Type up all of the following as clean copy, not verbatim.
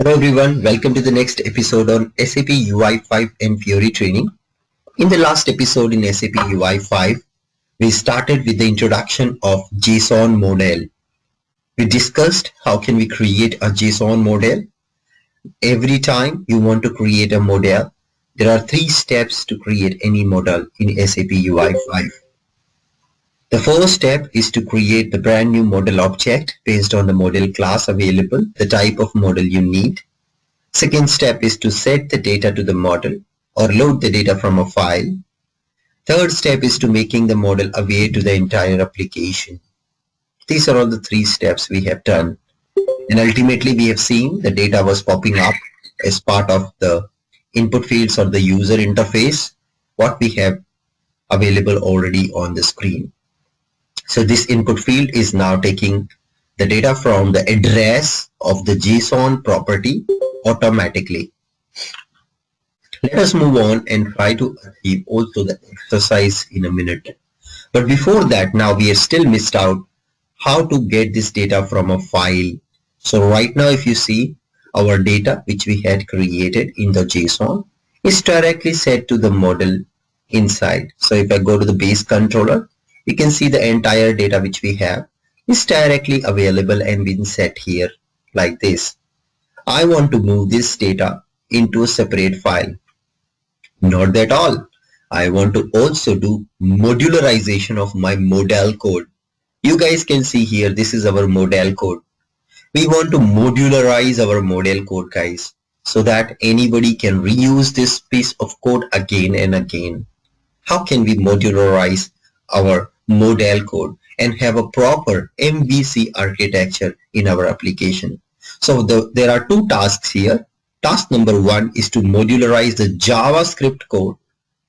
Hello everyone, welcome to the next episode on SAP UI5 and FIORI training. In the last episode in SAP UI5, we started with the introduction of JSON model. We discussed how can we create a JSON model. Every time you want to create a model, there are 3 steps to create any model in SAP UI5. The first step is to create the brand new model object based on the model class available, the type of model you need. Second step is to set the data to the model or load the data from a file. Third step is to making the model aware to the entire application. These are all the 3 steps we have done. And ultimately we have seen the data was popping up as part of the input fields or the user interface, what we have available already on the screen. So this input field is now taking the data from the address of the JSON property automatically. Let us move on and try to achieve also the exercise in a minute. But before that, now we are still missed out how to get this data from a file. So right now if you see our data which we had created in the JSON is directly set to the model inside. So if I go to the base controller, you can see the entire data which we have is directly available and been set here like this. I want to move this data into a separate file. Not that all. I want to also do modularization of my model code. You guys can see here, this is our model code. We want to modularize our model code, guys, so that anybody can reuse this piece of code again and again. How can we modularize our model code and have a proper MVC architecture in our application? So there are 2 tasks here. Task number 1 is to modularize the JavaScript code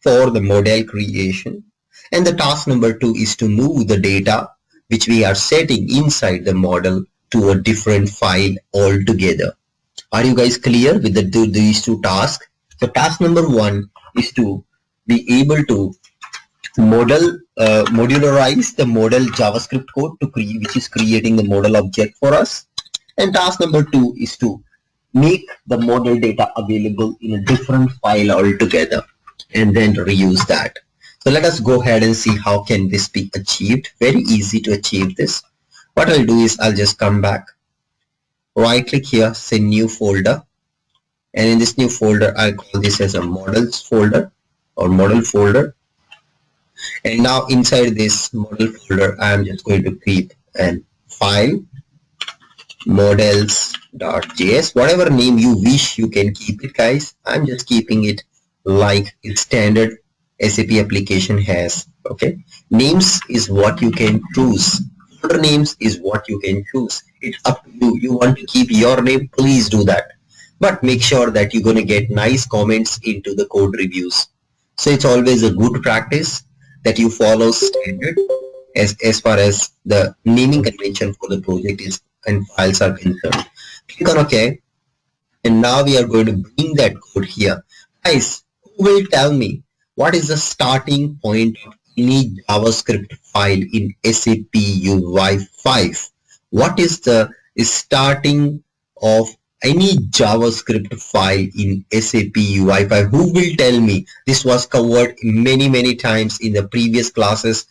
for the model creation. And the task number 2 is to move the data which we are setting inside the model to a different file altogether. Are you guys clear with these 2 tasks? So task number 1 is to be able to modularize the model JavaScript code to create, which is creating the model object for us. And task number 2 is to make the model data available in a different file altogether and then reuse that. So let us go ahead and see how can this be achieved. Very easy to achieve this. What I'll do is I'll just come back, right click here, say new folder, and in this new folder I'll call this as a models folder or model folder. And now inside this model folder I am just going to keep an file models.js. Whatever name you wish you can keep it, guys. I'm just keeping it like its standard SAP application has. Okay, names is what you can choose. Folder names is what you can choose. It's up to you. You want to keep your name, please do that, but make sure that you're going to get nice comments into the code reviews. So it's always a good practice that you follow standard as far as the naming convention for the project is and files are concerned. Click on OK, and now we are going to bring that code here. Guys, who will tell me what is the starting point of any JavaScript file in SAP UI5? What is the starting of any JavaScript file in SAP UI5? Who will tell me? This was covered many times in the previous classes.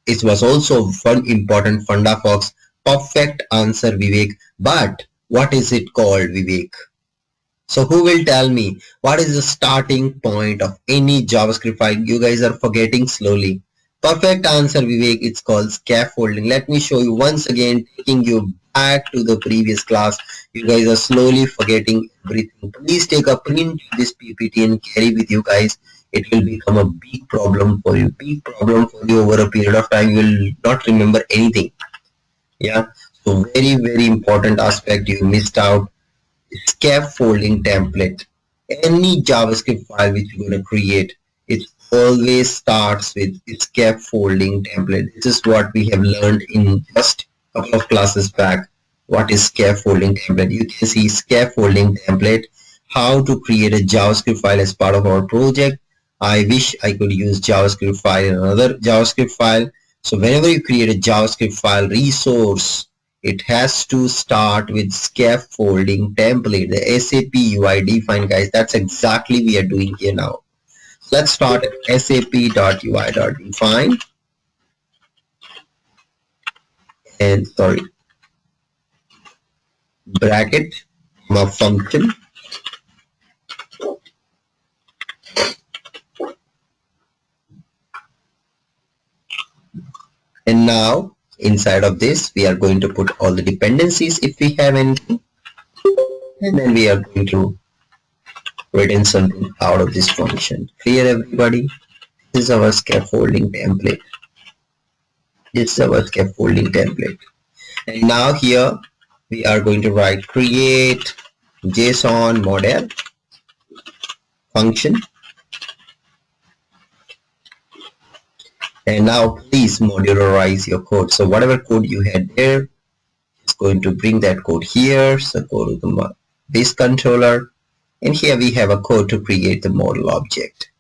It was also one important funda, folks. Perfect answer, Vivek. But what is it called, Vivek? So who will tell me what is the starting point of any JavaScript file? You guys are forgetting slowly. Perfect answer, Vivek. It's called scaffolding. Let me show you once again, taking you back to the previous class. You guys are slowly forgetting everything. Please take a print of this PPT and carry with you, guys. It will become a big problem for you. Big problem for you over a period of time. You will not remember anything. Yeah, so very important aspect you missed out. Scaffolding template. Any JavaScript file which you're going to create, it always starts with scaffolding template. This is what we have learned in just a couple of classes back. What is scaffolding template? You can see scaffolding template, how to create a JavaScript file as part of our project. I wish I could use JavaScript file in another JavaScript file. So whenever you create a JavaScript file resource, it has to start with scaffolding template, the SAP UI define, guys. That's exactly we are doing here now. Let's start sap.ui.define and sorry, bracket function. And now inside of this, we are going to put all the dependencies if we have anything. And then we are going to return something out of this function. Clear, everybody? This is our scaffolding template. This is our scaffolding template. And now here we are going to write create JSON model function. And now please modularize your code. So whatever code you had there, it's going to bring that code here. So go to the base controller. And here we have a code to create the model object.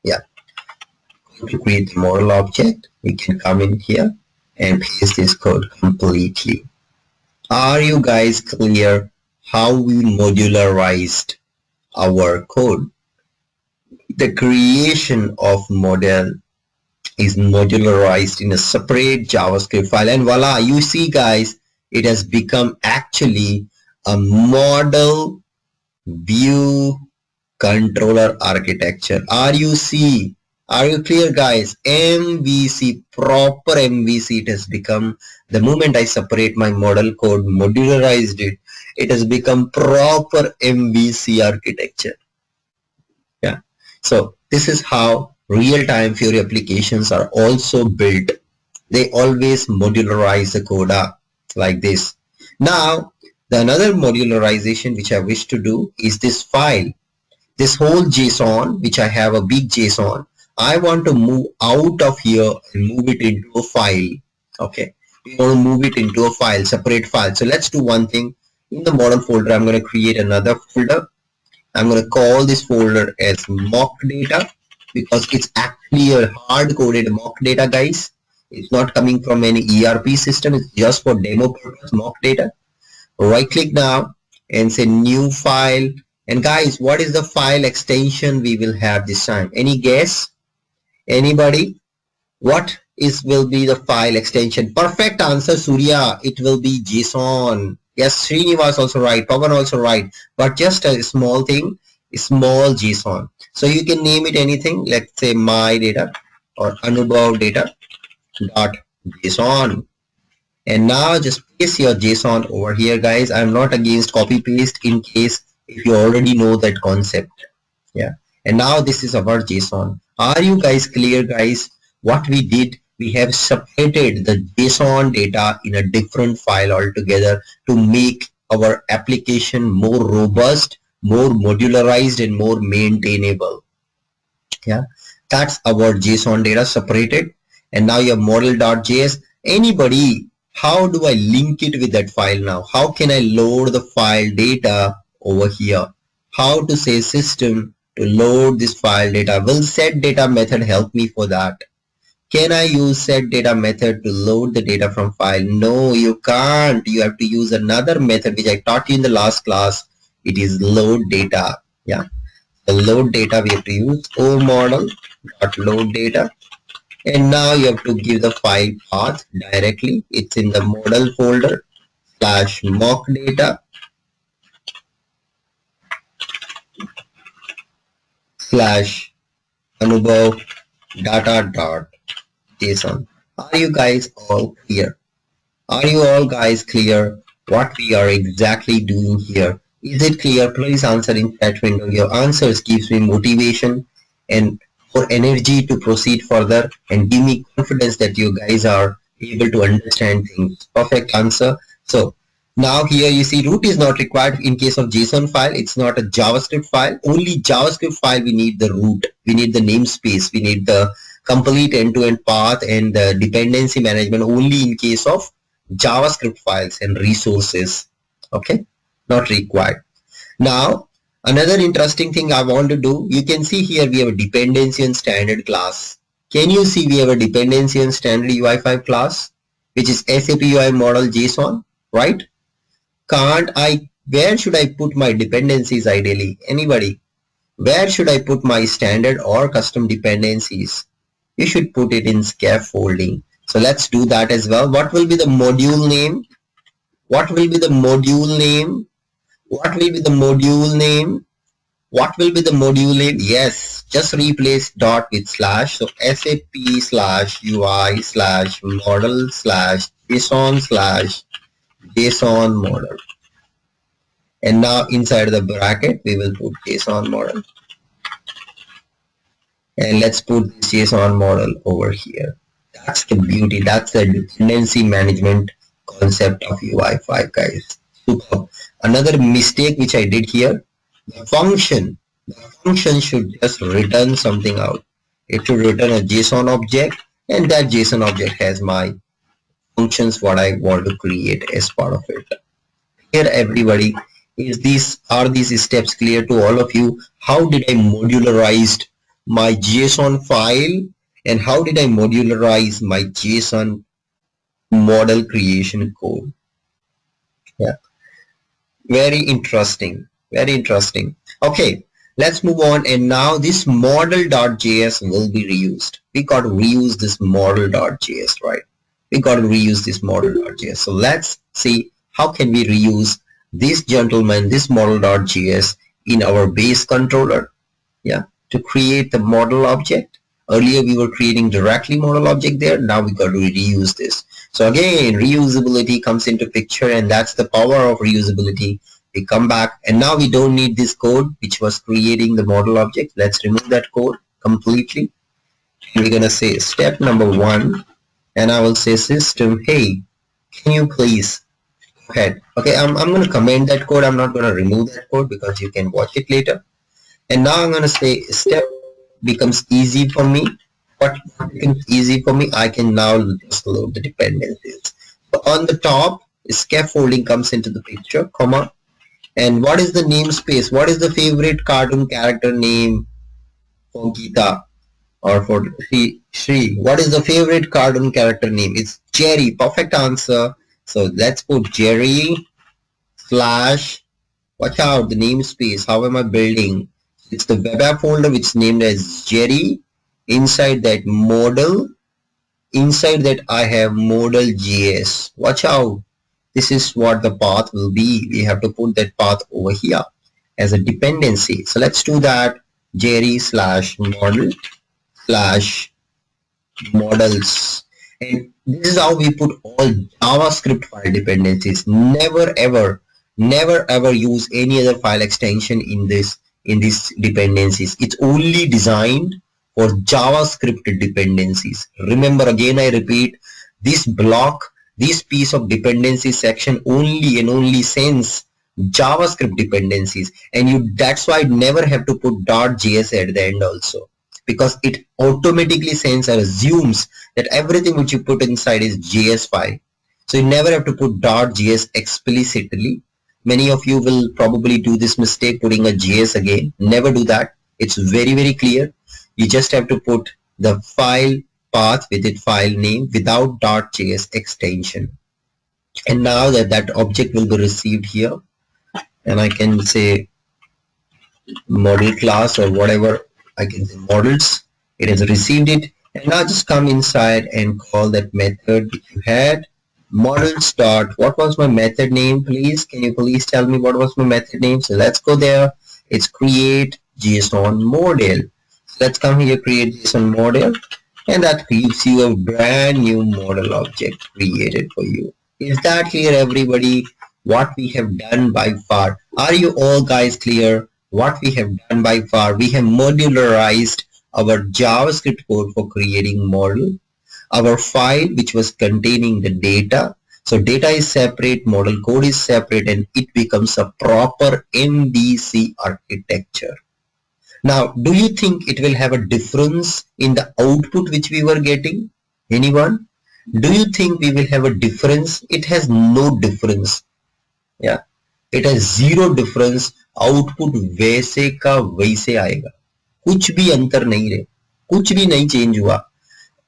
Yeah. To create the model object, we can come in here and paste this code completely. Are you guys clear how we modularized our code? The creation of model is modularized in a separate JavaScript file, and voila, you see guys, it has become actually a model view controller architecture. Are you clear, guys? MVC, proper MVC it has become. The moment I separate my model code, modularized it, it has become proper MVC architecture. Yeah. So this is how real-time Fiori applications are also built. They always modularize the code like this. Now, the another modularization which I wish to do is this file. This whole JSON, which I have a big JSON, I want to move out of here and move it into a file. Okay. We want to move it into a file, separate file. So let's do one thing. In the model folder, I'm going to create another folder. I'm going to call this folder as mock data because it's actually a hard-coded mock data, guys. It's not coming from any ERP system. It's just for demo purpose, mock data. Right click now and say new file. And guys, what is the file extension we will have this time? Any guess? Anybody? What will be the file extension? Perfect answer, Surya. It will be JSON. Yes, Srinivas also right. Pavan also right. But just a small thing, small JSON. So you can name it anything. Let's say my data or Anubhav data dot JSON. And now just paste your JSON over here, guys. I'm not against copy paste in case if you already know that concept. Yeah. And now this is our JSON. Are you guys clear, guys? What we did, we have separated the JSON data in a different file altogether to make our application more robust, more modularized, and more maintainable. Yeah, that's our JSON data separated. And now your model.js. Anybody, how do I link it with that file now? How can I load the file data over here? How to say system to load this file data? Will set data method help me for that? Can I use set data method to load the data from file? No, you can't. You have to use another method which I taught you in the last class. It is load data. Yeah, the load data we have to use omodel.load data. And now you have to give the file path directly. It's in the model folder / mock data / Anubhav data.json. Are you guys all clear? Are you all guys clear what we are exactly doing here? Is it clear? Please answer in chat window. Your answers gives me motivation and more energy to proceed further and give me confidence that you guys are able to understand things. Perfect answer. So now here you see root is not required in case of JSON file. It's not a JavaScript file. Only JavaScript file we need the root. We need the namespace. We need the complete end-to-end path and the dependency management only in case of JavaScript files and resources. Okay, not required. Now another interesting thing I want to do, you can see here we have a dependency and standard class. Can you see we have a dependency and standard UI5 class? which is SAP UI model JSON, right? Where should I put my dependencies ideally? Anybody? Where should I put my standard or custom dependencies? You should put it in scaffolding. So let's do that as well. What will be the module name? What will be the module name? What will be the module name? What will be the module name? Yes, just replace dot with slash. So SAP slash UI slash model slash JSON model. And now inside the bracket, we will put JSON model. And let's put this JSON model over here. That's the beauty. That's the dependency management concept of UI5, guys. Superb. Another mistake which I did here, the function should just return something out. It should return a JSON object, and that JSON object has my functions what I want to create as part of it. Here, everybody, are these steps clear to all of you? How did I modularize my JSON file, and how did I modularize my JSON model creation code? Yeah, very interesting, very interesting. Okay, let's move on. And now this model.js will be reused. We got to reuse this model.js, right? We got to reuse this model.js. So let's see how can we reuse this gentleman, this model.js in our base controller. Yeah, to create the model object. Earlier we were creating directly model object there. Now we got to reuse this. So again, reusability comes into picture, and that's the power of reusability. We come back, and now we don't need this code which was creating the model object. Let's remove that code completely. And we're gonna say step number 1, and I will say system, hey, can you please go ahead. Okay, I'm gonna comment that code. I'm not gonna remove that code because you can watch it later. And now I'm gonna say step becomes easy for me. What becomes easy for me? I can now just load the dependencies. So on the top, scaffolding comes into the picture, comma. And what is the namespace? What is the favorite cartoon character name for Geeta or for Shri? What is the favorite cartoon character name? It's Jerry. Perfect answer. So let's put Jerry slash, watch out, the namespace. How am I building? It's the web app folder which is named as Jerry. Inside that model, inside that I have model.js. Watch out. This is what the path will be. We have to put that path over here as a dependency. So let's do that. Jerry slash model slash models. And this is how we put all JavaScript file dependencies. Never ever use any other file extension in these dependencies. It's only designed for JavaScript dependencies. Remember, again I repeat, this block, this piece of dependency section only and only sends JavaScript dependencies, and that's why I never have to put .js at the end also, because it automatically sends or assumes that everything which you put inside is JS file. So you never have to put .js explicitly. Many of you will probably do this mistake putting a JS again. Never do that. It's very, very clear. You just have to put the file path with its file name without .js extension. And now that object will be received here, and I can say model class or whatever, I can say models. It has received it, and now just come inside and call that method which you had, models dot, what was my method name, please? Can you please tell me what was my method name? So let's go there. It's create JSON model. So let's come here, create JSON model, and that gives you a brand new model object created for you. Is that clear, everybody? What we have done by far? Are you all guys clear? What we have done by far? We have modularized our JavaScript code for creating model. Our file which was containing the data. So data is separate, model code is separate, and it becomes a proper MVC architecture. Now, do you think it will have a difference in the output which we were getting? Anyone? Do you think we will have a difference? It has no difference. Yeah, it has zero difference. Output वैसे का वैसे आएगा. कुछ भी अंतर नहीं रहे, कुछ भी नहीं change हुआ.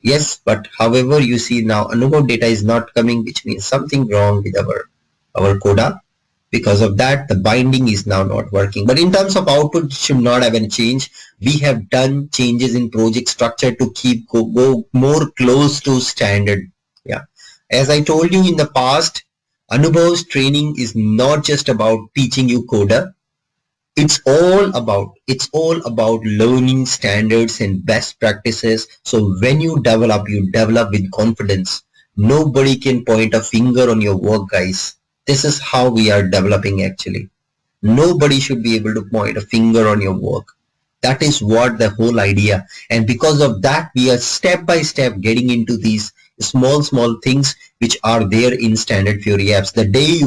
Yes, but however, you see now Anubhav data is not coming, which means something wrong with our coda. Because of that, the binding is now not working. But in terms of output, it should not have any change. We have done changes in project structure to keep go more close to standard. Yeah. As I told you in the past, Anubhav's training is not just about teaching you coda. It's all about learning standards and best practices. So when you develop with confidence. Nobody can point a finger on your work, guys. This is how we are developing actually. Nobody should be able to point a finger on your work. That is what the whole idea. And because of that, we are step by step getting into these small things which are there in standard Fiori apps. The day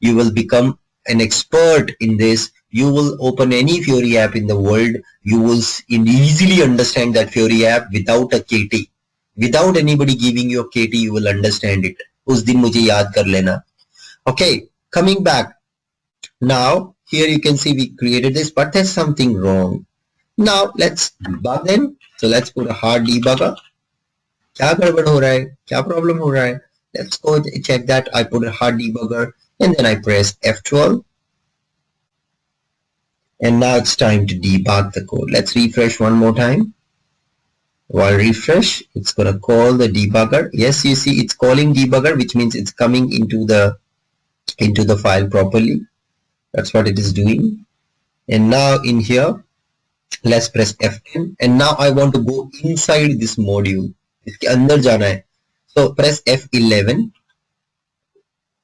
you will become an expert in this, you will open any Fiori app in the world, you will easily understand that Fiori app without a KT. Without anybody giving you a KT, you will understand it. उस दिन मुझे याद कर लेना. Okay, coming back. Now, here you can see we created this, but there's something wrong. Now, let's debug them. So, let's put a hard debugger. क्या गड़बड़ हो रहा है? क्या problem हो रहा है? Let's go check that. I put a hard debugger and then I press F12. And now it's time to debug the code. Let's refresh one more time. While refresh, it's going to call the debugger. Yes, you see it's calling debugger, which means it's coming into the file properly. That's what it is doing. And now in here, let's press F10. And now I want to go inside this module. इसके अंदर जाना है. So press F11.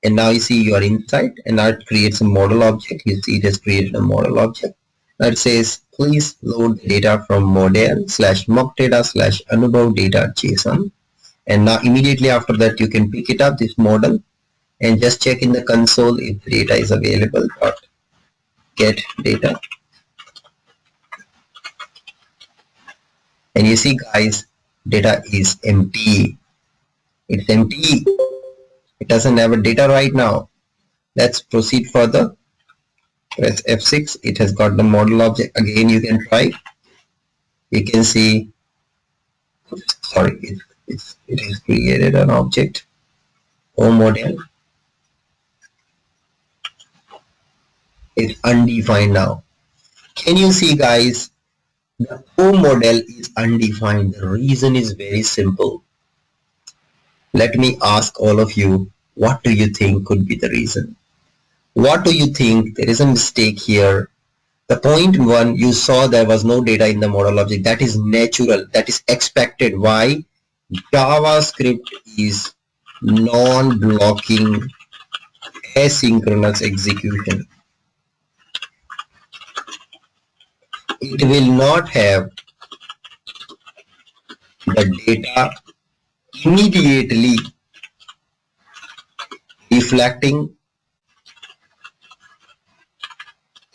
And now you see you are inside. And now it creates a model object. You see it has created a model object. Now it says, please load the data from model/mockdata/anubhav-data.json. And now immediately after that, you can pick it up, this model, and just check in the console if the data is available. Get data. And you see, guys, data is empty. It's empty. It doesn't have a data right now. Let's proceed further. Press F6. It has got the model object. Again, you can try. You can see, sorry, it has created an object. Model. It's undefined now. Can you see, guys? The model is undefined. The reason is very simple. Let me ask all of you, what do you think could be the reason? What do you think? There is a mistake here. The point one, you saw there was no data in the model object. That is natural. That is expected. Why? JavaScript is non-blocking asynchronous execution. It will not have the data immediately reflecting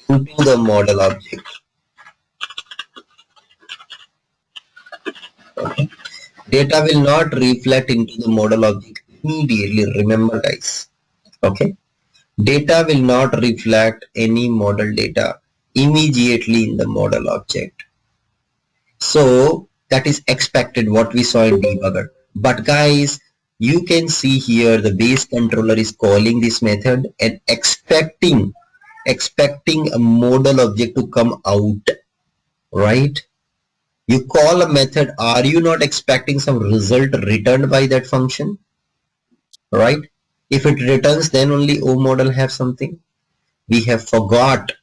into the model object. Okay. Data will not reflect into the model object immediately. Remember, guys. Okay. Data will not reflect any model data immediately in the model object. So that is expected, what we saw in debugger. But guys, you can see here the base controller is calling this method and expecting a model object to come out, right? You call a method, are you not expecting some result returned by that function, right? If it returns, then only model have something. We have forgot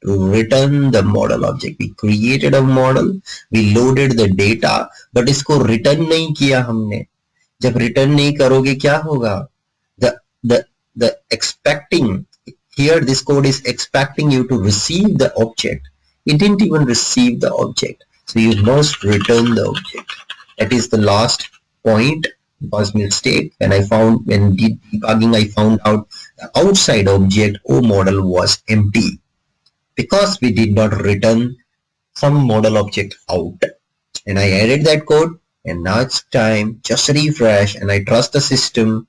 to return the model object. We created a model, we loaded the data, but इसको return नहीं किया हमने. जब return नहीं करोगे क्या होगा? The expecting, here this code is expecting you to receive the object. It didn't even receive the object. So you must return the object. That is the last point. Was mistake. When debugging, I found out the outside object model was empty because we did not return some model object out. And I added that code, and now it's time. Just refresh, and I trust the system.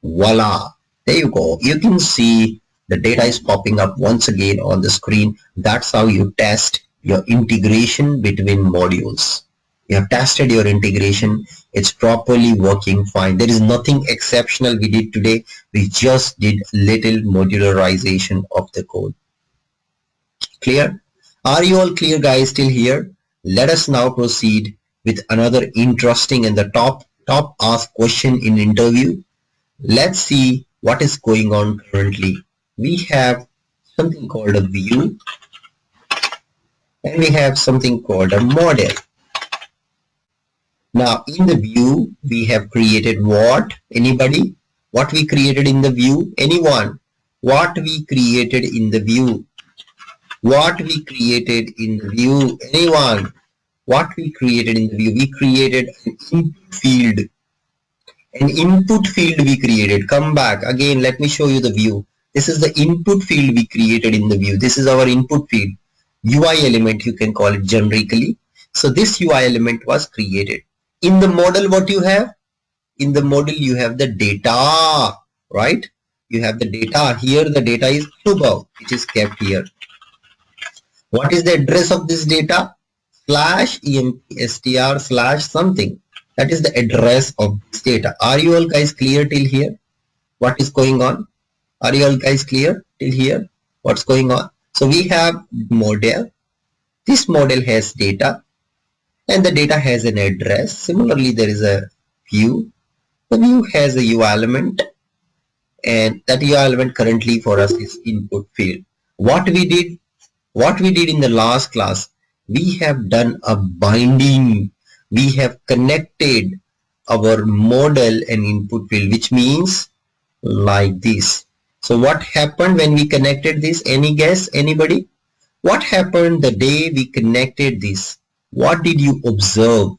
Voila! There you go. You can see the data is popping up once again on the screen. That's how you test your integration between modules. You have tested your integration. It's properly working fine. There is nothing exceptional we did today. We just did little modularization of the code. Clear? Are you all clear, guys, till here? Let us now proceed with another interesting and the top asked question in interview. Let's see what is going on currently. We have something called a view and we have something called a model. Now in the view we have created what? Anybody? What we created in the view? Anyone? What we created in the view? What we created in the view? Anyone? What we created in the view? We created an input field. An input field we created. Come back again. Let me show you the view. This is the input field we created in the view. This is our input field. UI element, you can call it generically. So this UI element was created. In the model, what you have? In the model, you have the data, right? You have the data. Here, the data is Anubhav, which is kept here. What is the address of this data? /empstr/ something. That is the address of this data. Are you all guys clear till here? What is going on? Are you all guys clear till here? What's going on? So we have model. This model has data and the data has an address. Similarly, there is a view. The view has a UI element and that UI element currently for us is input field. What we did in the last class, we have done a binding. We have connected our model and input field, which means like this. So what happened when we connected this? Any guess? Anybody? What happened the day we connected this? What did you observe?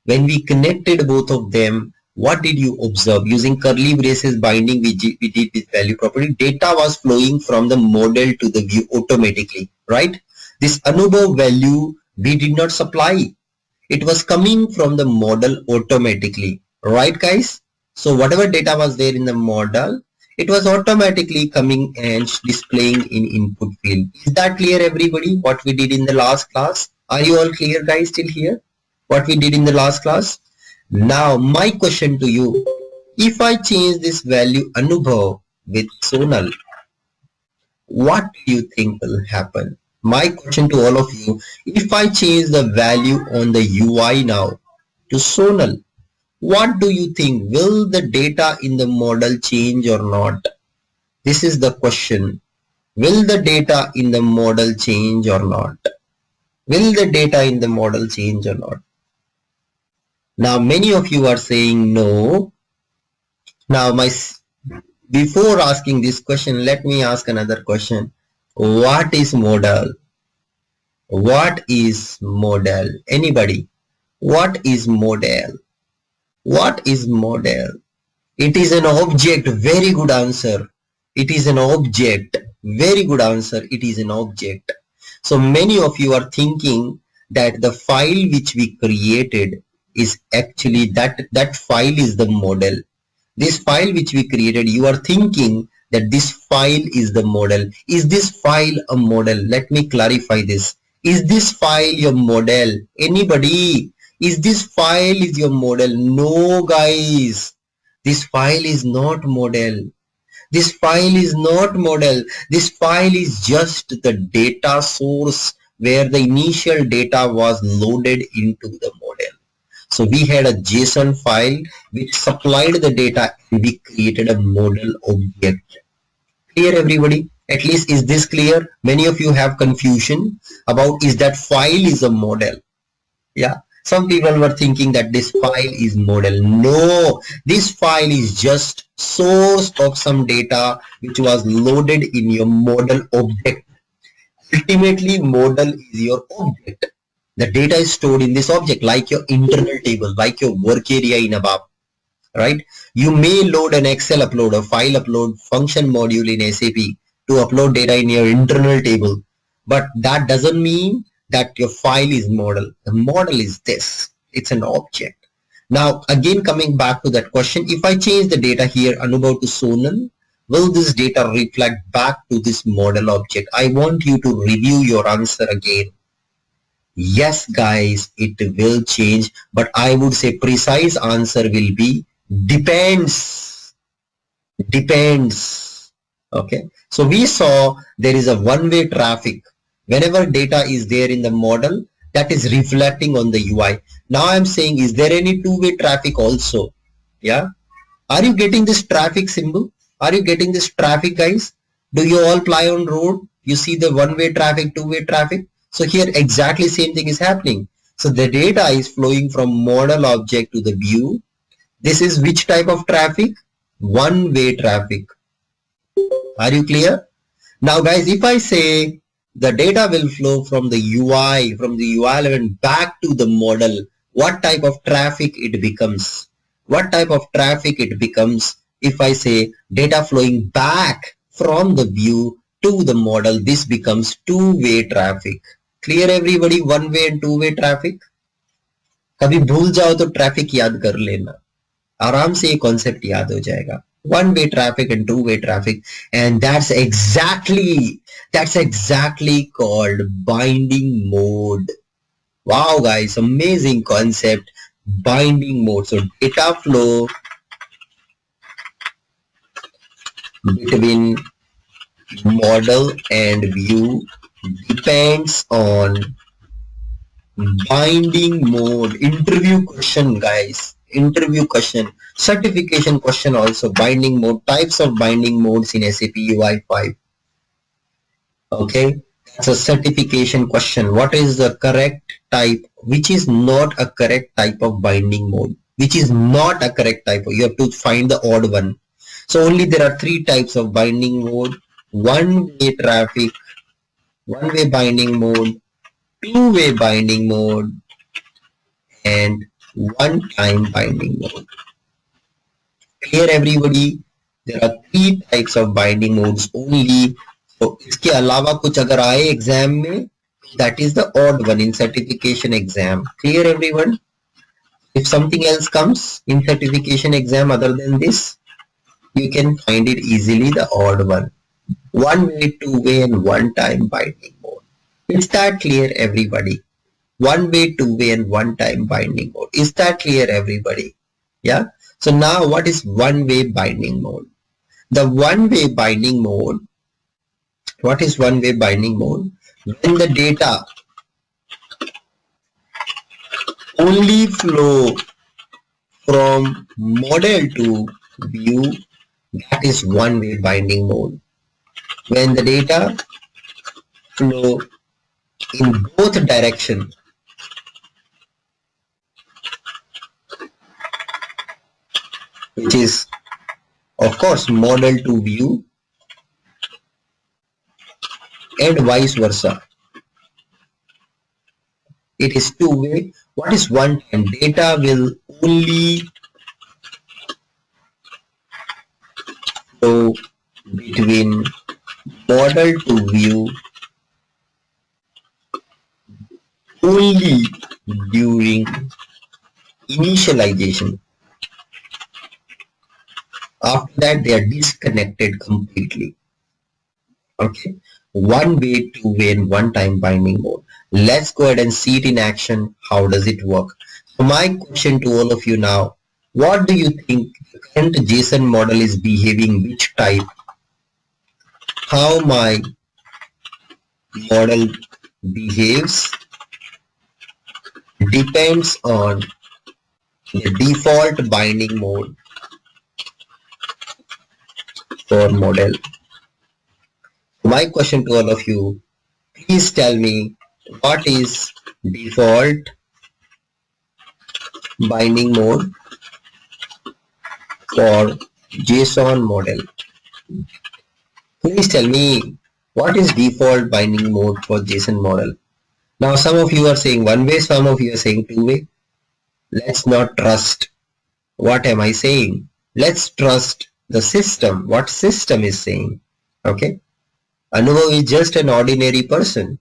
When we connected both of them, what did you observe? Using curly braces binding, we did with value property. Data was flowing from the model to the view automatically, right? This Anubhav value we did not supply. It was coming from the model automatically, right guys? So whatever data was there in the model, it was automatically coming and displaying in input field. Is that clear, everybody? What we did in the last class? Are you all clear, guys, till here? What we did in the last class? Now my question to you, if I change this value Anubhav with Sonal, what do you think will happen? My question to all of you, if I change the value on the UI now to Sonal, what do you think? Will the data in the model change or not? This is the question. Will the data in the model change or not? Will the data in the model change or not? Now many of you are saying no. Now before asking this question, let me ask another question. What is model? What is model? Anybody? What is model? What is model? It is an object. Very good answer. It is an object. Very good answer. It is an object. So many of you are thinking that the file which we created is actually that file is the model. This file which we created, you are thinking that this file is the model. Is this file a model? Let me clarify this. Is this file your model? Anybody? Is this file is your model? No, guys. This file is not model. This file is not model. This file is just the data source where the initial data was loaded into the model. So we had a JSON file which supplied the data and we created a model object. Clear, everybody? At least is this clear? Many of you have confusion about is that file is a model. Yeah. Some people were thinking that this file is model. No, this file is just source of some data which was loaded in your model object. Ultimately, model is your object. The data is stored in this object like your internal table, like your work area in ABAP, right? You may load an Excel upload, a file upload function module in SAP to upload data in your internal table, but that doesn't mean that your file is model. The model is this. It's an object. Now, again, coming back to that question, if I change the data here, Anubhav to Sonal, will this data reflect back to this model object? I want you to review your answer again. Yes, guys, it will change, but I would say precise answer will be depends. Depends. Okay. So we saw there is a one-way traffic. Whenever data is there in the model, that is reflecting on the UI. Now I'm saying, is there any two-way traffic also? Yeah. Are you getting this traffic symbol? Are you getting this traffic, guys? Do you all ply on road? You see the one-way traffic, two-way traffic? So here exactly same thing is happening. So the data is flowing from model object to the view. This is which type of traffic? One-way traffic. Are you clear? Now guys, if I say the data will flow from the UI, from the UI element back to the model, what type of traffic it becomes? What type of traffic it becomes if I say data flowing back from the view to the model? This becomes two-way traffic. Clear everybody? One way and two-way traffic. कभी भूल जाओ तो traffic याद कर लेना, आराम से ये कॉन्सेप्ट याद हो जाएगा. One way traffic and two way traffic, and that's exactly called binding mode. Wow, guys, amazing concept. Binding mode. So data flow between model and view depends on binding mode. Interview question, guys. Interview question. Certification question also. Binding mode. Types of binding modes in SAP UI 5. Okay. That's a certification question. What is the correct type? Which is not a correct type of binding mode? Which is not a correct type? You have to find the odd one. So only there are three types of binding mode. One-way traffic, one-way binding mode, two-way binding mode, and one-time binding mode. Clear everybody? There are three types of binding modes only. So इसके अलावा कुछ अगर आए exam में, that is the odd one in certification exam. Clear everyone? If something else comes in certification exam other than this, you can find it easily, the odd one. One way, two way, and one time binding mode. Is that clear everybody? One way, two way, and one time binding mode. Is that clear everybody? Yeah. So now what is one way binding mode? The one way binding mode, what is one way binding mode? When the data only flow from model to view, that is one way binding mode. When the data flow in both direction, which is of course model to view and vice versa, it is two way. What is one time? Data will only flow between model to view only during initialization. After that, they are disconnected completely. Okay. One way, two way, and one time binding mode. Let's go ahead and see it in action. How does it work? So my question to all of you now, what do you think the current JSON model is behaving which type? How my model behaves depends on the default binding mode for model. My question to all of you, please tell me what is default binding mode for JSON model. Please tell me what is default binding mode for JSON model. Now some of you are saying one way, some of you are saying two way. Let's not trust what am I saying. Let's trust the system, what system is saying. Okay. Anubhav is just an ordinary person.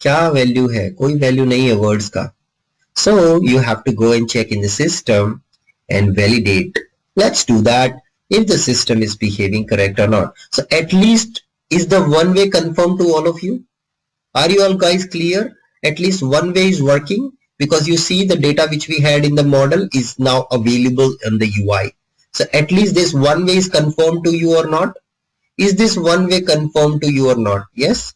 क्या value है? कोई value नहीं है words का. So you have to go and check in the system and validate. Let's do that if the system is behaving correct or not. So at least is the one way confirmed to all of you? Are you all guys clear? At least one way is working, because you see the data which we had in the model is now available in the UI. So at least this one way is confirmed to you or not? Is this one way confirmed to you or not? Yes.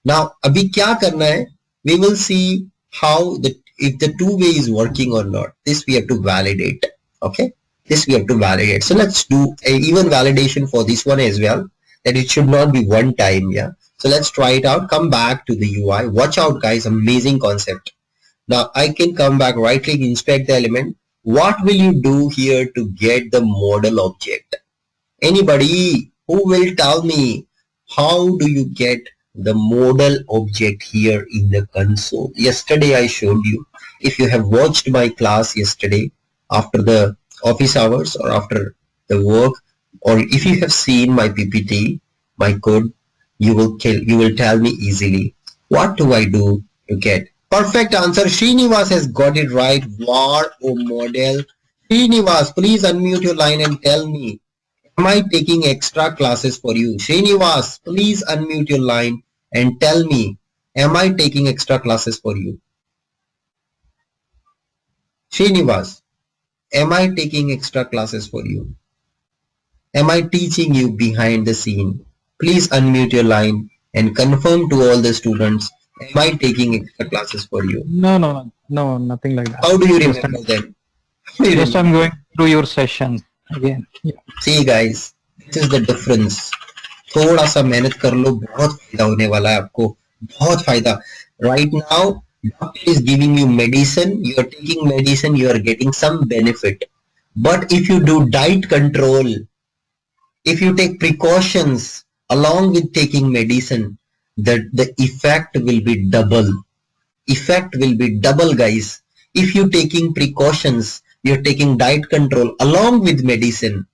Now, abhi kya karna hai? We will see how if the two way is working or not. This we have to validate. Okay. This we have to validate. So let's do a even validation for this one as well. That it should not be one time. Yeah. So let's try it out. Come back to the UI. Watch out, guys. Amazing concept. Now I can come back, right click, inspect the element. What will you do here to get the model object? Anybody who will tell me how do you get the model object here in the console? Yesterday I showed you. If you have watched my class yesterday after the office hours or after the work, or if you have seen my PPT, my code, you will tell me easily. What do I do to get? Perfect answer. Srinivas has got it right. War or model. Srinivas, please unmute your line and tell me, am I taking extra classes for you? Srinivas, please unmute your line and tell me, am I taking extra classes for you? Srinivas, am I taking extra classes for you? Am I teaching you behind the scene? Please unmute your line and confirm to all the students, am I taking extra classes for you? No, nothing like that. How do you remember them? Just I'm going through your session again. Yeah. See guys, this is the difference. थोड़ा सा मेहनत कर लो, बहुत फायदा होने वाला है आपको, बहुत फायदा. Right now, doctor is giving you medicine, you are taking medicine, you are getting some benefit. But if you do diet control, if you take precautions along with taking medicine, the effect will be double. Effect will be double, guys. If you're taking precautions, you're taking diet control along with medicine,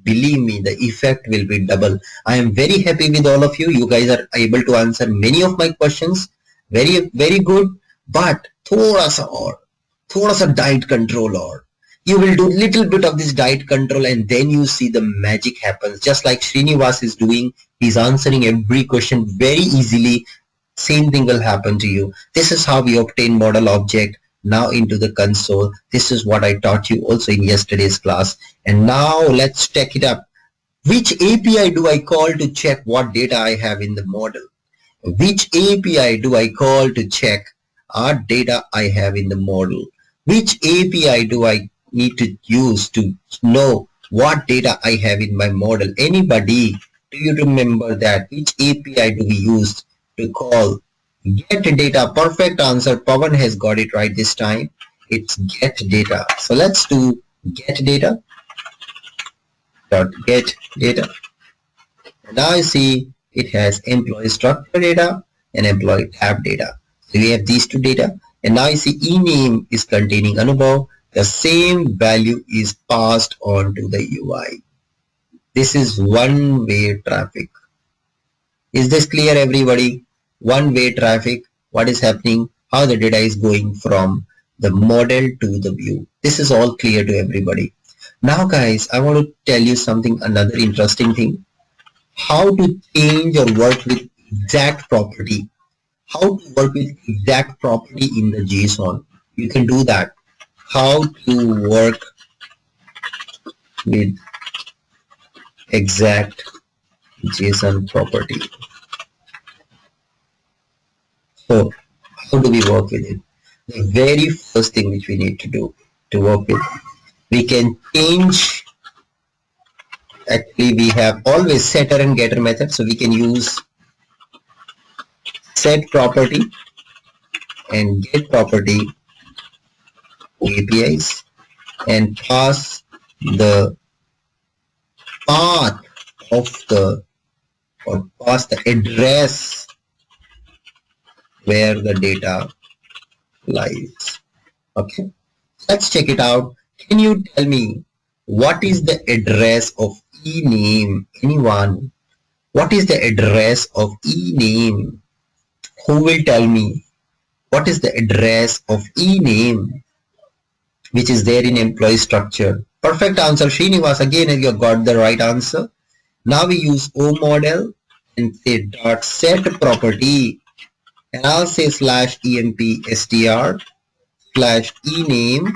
believe me, the effect will be double. I am very happy with all of you. You guys are able to answer many of my questions. Very, very good. But thoda sa diet control or you will do little bit of this diet control and then you see the magic happens. Just like Srinivas is doing, he's answering every question very easily. Same thing will happen to you. This is how we obtain model object now into the console. This is what I taught you also in yesterday's class. And now let's check it up. Which API do I call to check what data I have in the model? Which API do I call to check what data I have in the model? Which API do I need to use to know what data I have in my model? Anybody, do you remember that? Which API do we use to call get data? Perfect answer. Pawan has got it right this time. It's get data. So let's do get data. Get data. Now you see it has employee structure data and employee tab data. So we have these two data. And now you see ename is containing Anubhav. The same value is passed on to the UI. This is one-way traffic. Is this clear, everybody? One-way traffic, what is happening, how the data is going from the model to the view. This is all clear to everybody. Now guys, I want to tell you something, another interesting thing. How to change or work with exact property. How to work with exact property in the JSON. You can do that. How to work with exact JSON property. So how do we work with it? The very first thing which we need to do to work with, we can change. Actually, we have always setter and getter method, so we can use set property and get property APIs and pass the path of the or pass the address where the data lies. Okay, let's check it out. Can you tell me what is the address of ename? Anyone? What is the address of ename? Who will tell me what is the address of ename which is there in employee structure? Perfect answer, Srinivas. Again, you got the right answer. Now we use O model and say dot set property and I'll say slash empstr slash ename.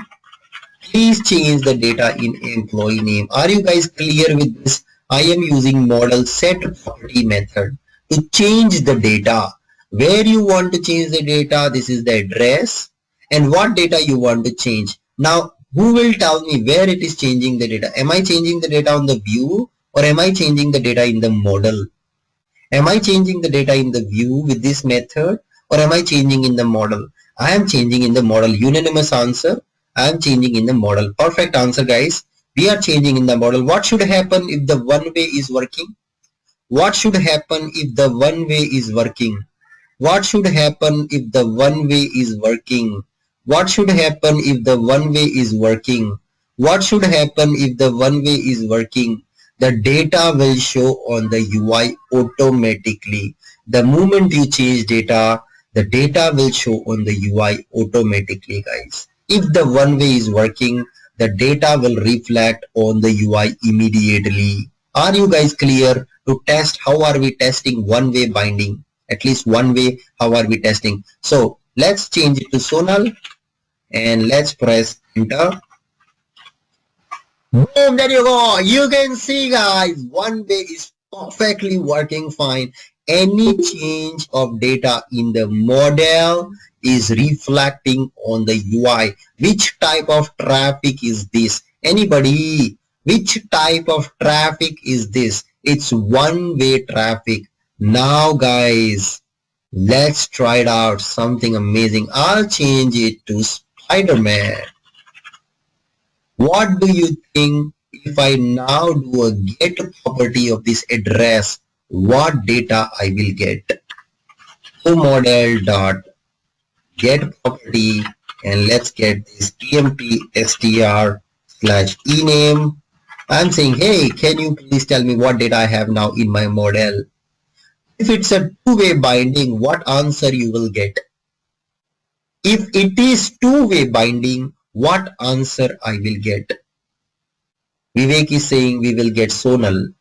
Please change the data in employee name. Are you guys clear with this? I am using model set property method to change the data. Where you want to change the data, this is the address and what data you want to change. Now, who will tell me where it is changing the data? Am I changing the data on the view or am I changing the data in the model? Am I changing the data in the view with this method or am I changing in the model? I am changing in the model. Unanimous answer. I am changing in the model. Perfect answer, guys. We are changing in the model. What should happen if the one way is working? What should happen if the one way is working? What should happen if the one way is working? What should happen if the one way is working? What should happen if the one way is working? The data will show on the UI automatically. The moment you change data, the data will show on the UI automatically, guys. If the one way is working, the data will reflect on the UI immediately. Are you guys clear to test? How are we testing one way binding? At least one way, how are we testing? So let's change it to Sonal and let's press enter. Boom, there you go. You can see, guys, one way is perfectly working fine. Any change of data in the model is reflecting on the UI. Which type of traffic is this? Anybody? Which type of traffic is this? It's one-way traffic. Now, guys, let's try it out. Something amazing. I'll change it to Spider-Man. What do you think if I now do a get property of this address? What data I will get? So model dot get property and let's get this empstr slash ename. I'm saying, hey, can you please tell me what data I have now in my model? If it's a two-way binding, what answer you will get? If it is two-way binding, what answer I will get? Vivek is saying we will get Sonal.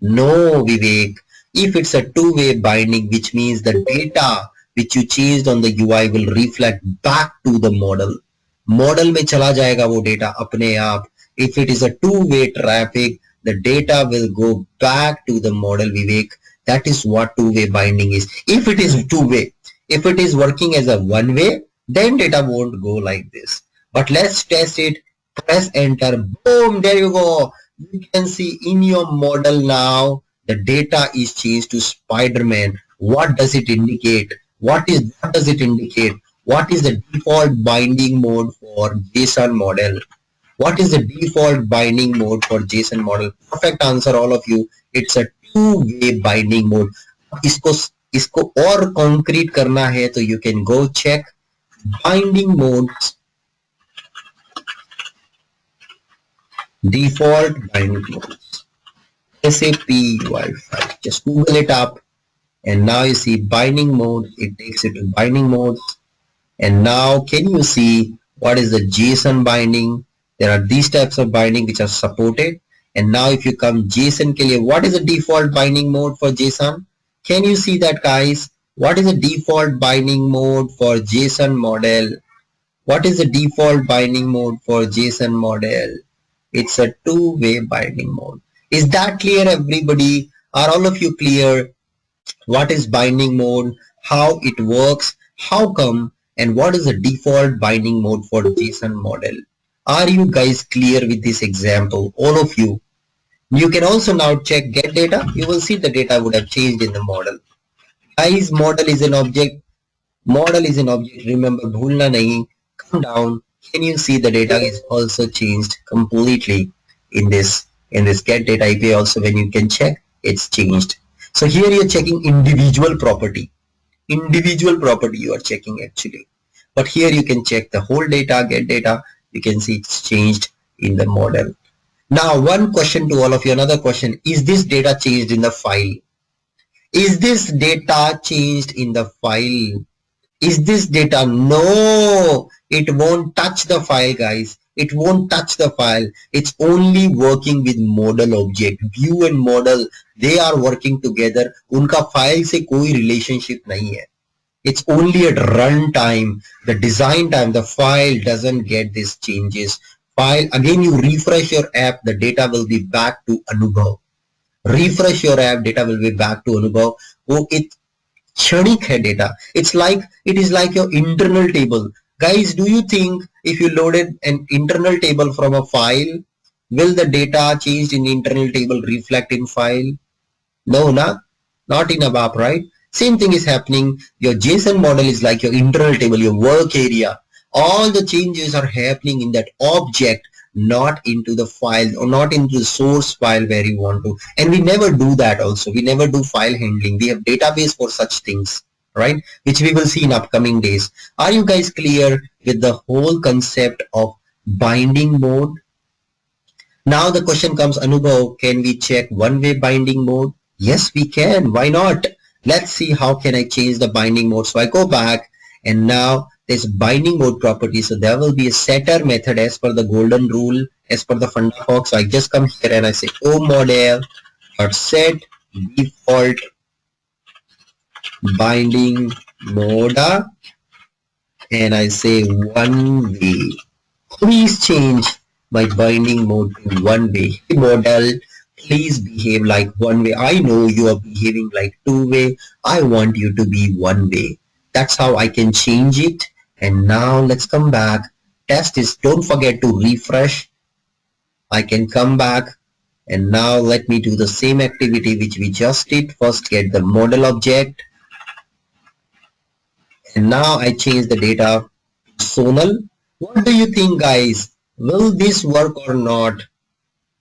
No, Vivek. If it's a two-way binding, which means the data which you changed on the UI will reflect back to the model. Model में चला जाएगा वो data अपने आप. If it is a two-way traffic, the data will go back to the model, Vivek. That is what two-way binding is. If it is two-way, if it is working as a one-way, then data won't go like this. But let's test it. Press enter. Boom, there you go. You can see in your model now, the data is changed to Spider-Man. What does it indicate? What does it indicate? What is the default binding mode for JSON model? What is the default binding mode for JSON model? Perfect answer, all of you. It's a two-way binding mode. इसको और concrete करना है तो you can go check binding modes. Default binding modes. SAP UI5. Just Google it up. And now you see binding mode. It takes you to binding modes. And now can you see what is the JSON binding? There are these types of binding which are supported. And now if you come JSON ke liye, what is the default binding mode for JSON? Can you see that, guys? What is the default binding mode for JSON model? What is the default binding mode for JSON model? It's a two-way binding mode. Is that clear, everybody? Are all of you clear? What is binding mode? How it works? How come? And what is the default binding mode for JSON model? Are you guys clear with this example? All of you. You can also now check get data. You will see the data would have changed in the model. Guys, model is an object. Model is an object. Remember, bhulna nahi. Come down. Can you see the data is also changed completely in this get data API also? When you can check, it's changed. So here you're checking individual property. Individual property you are checking actually. But here you can check the whole data, get data. You can see it's changed in the model. Now one question to all of you, another question. Is this data changed in the file? Is this data changed in the file? Is this data? No, it won't touch the file, guys. It won't touch the file. It's only working with model object. View and model, they are working together. उनका file से कोई relationship नहीं है. It's only at runtime, the design time, the file doesn't get these changes. File, again you refresh your app, the data will be back to Anubhav. Refresh your app, data will be back to Anubhav. Oh, it क्षणिक hai data. It is like your internal table. Guys, do you think if you loaded an internal table from a file, will the data changed in internal table reflect in file? No, not in ABAP, right? Same thing is happening. Your JSON model is like your internal table, your work area. All the changes are happening in that object, not into the file or not into the source file where you want to. And we never do that also. We never do file handling. We have database for such things, right? Which we will see in upcoming days. Are you guys clear with the whole concept of binding mode? Now the question comes, Anubhav, can we check one-way binding mode? Yes, we can. Why not? Let's see how can I change the binding mode. So I go back and now there's binding mode property. So there will be a setter method as per the golden rule, as per the Fundafox. So I just come here and I say, oh model dot set default binding mode and I say one way. Please change my binding mode to one way. Model, please behave like one way. I know you are behaving like two way. I want you to be one way. That's how I can change it. And now let's come back. Test this. Don't forget to refresh. I can come back. And now let me do the same activity which we just did. First get the model object. And now I change the data to Sonal. What do you think, guys? Will this work or not?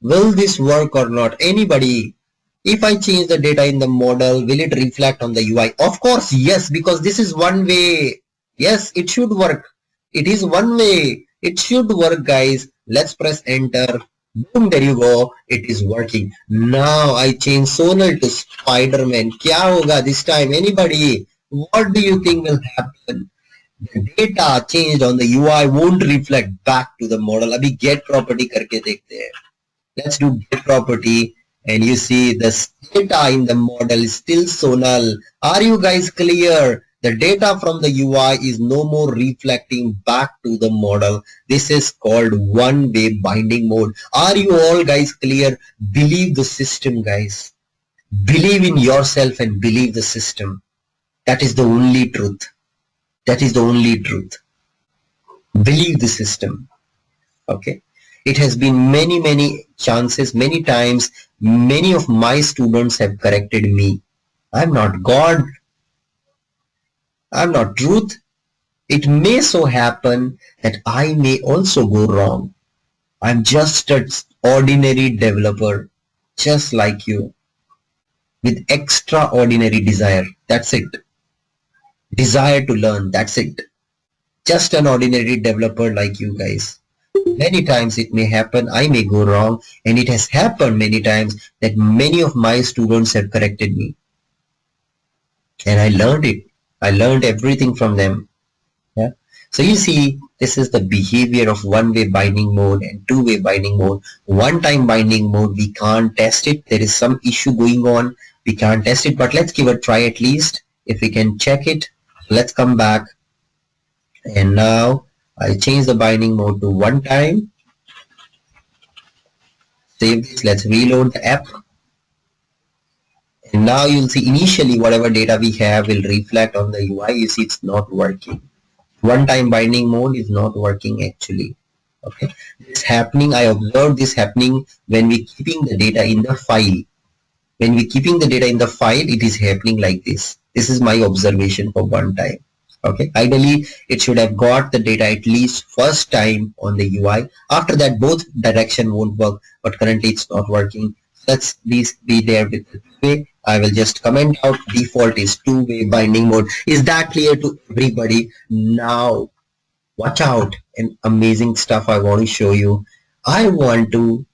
Will this work or not? Anybody? If I change the data in the model, will it reflect on the UI? Of course, yes, because this is one way. Yes, it should work. It is one way. It should work, guys. Let's press enter. Boom, there you go. It is working. Now I change Sonal to Spider-Man. Kya hoga this time? Anybody? What do you think will happen? The data changed on the UI won't reflect back to the model. अभी get property करके देखते हैं. Let's do get property and you see the data in the model is still Sonal. Are you guys clear? The data from the UI is no more reflecting back to the model. This is called one-way binding mode. Are you all guys clear? Believe the system, guys. Believe in yourself and believe the system. That is the only truth. That is the only truth. Believe the system. Okay. It has been many chances, many times, many of my students have corrected me. I'm not God. I'm not truth. It may so happen that I may also go wrong. I'm just an ordinary developer, just like you, with extraordinary desire. That's it. Desire to learn. That's it. Just an ordinary developer like you guys. Many times it may happen, I may go wrong, and it has happened many times that many of my students have corrected me. And I learned it. I learned everything from them. Yeah. So you see, this is the behavior of one-way binding mode and two-way binding mode. One-time binding mode, we can't test it. There is some issue going on. We can't test it, but let's give it a try at least. If we can check it, let's come back. And now I change the binding mode to one time. Save this. Let's reload the app. And now you'll see initially whatever data we have will reflect on the UI. You see it's not working. One-time binding mode is not working actually. Okay, it's happening. I observed this happening when we keeping the data in the file. When we keeping the data in the file, it is happening like this. This is my observation for one time. Okay, ideally it should have got the data at least first time on the UI. After that, both direction won't work, but currently it's not working. Let's please be there with the two-way. I will just comment out default is two-way binding mode. Is that clear to everybody? Now, watch out, and amazing stuff I want to show you. I want to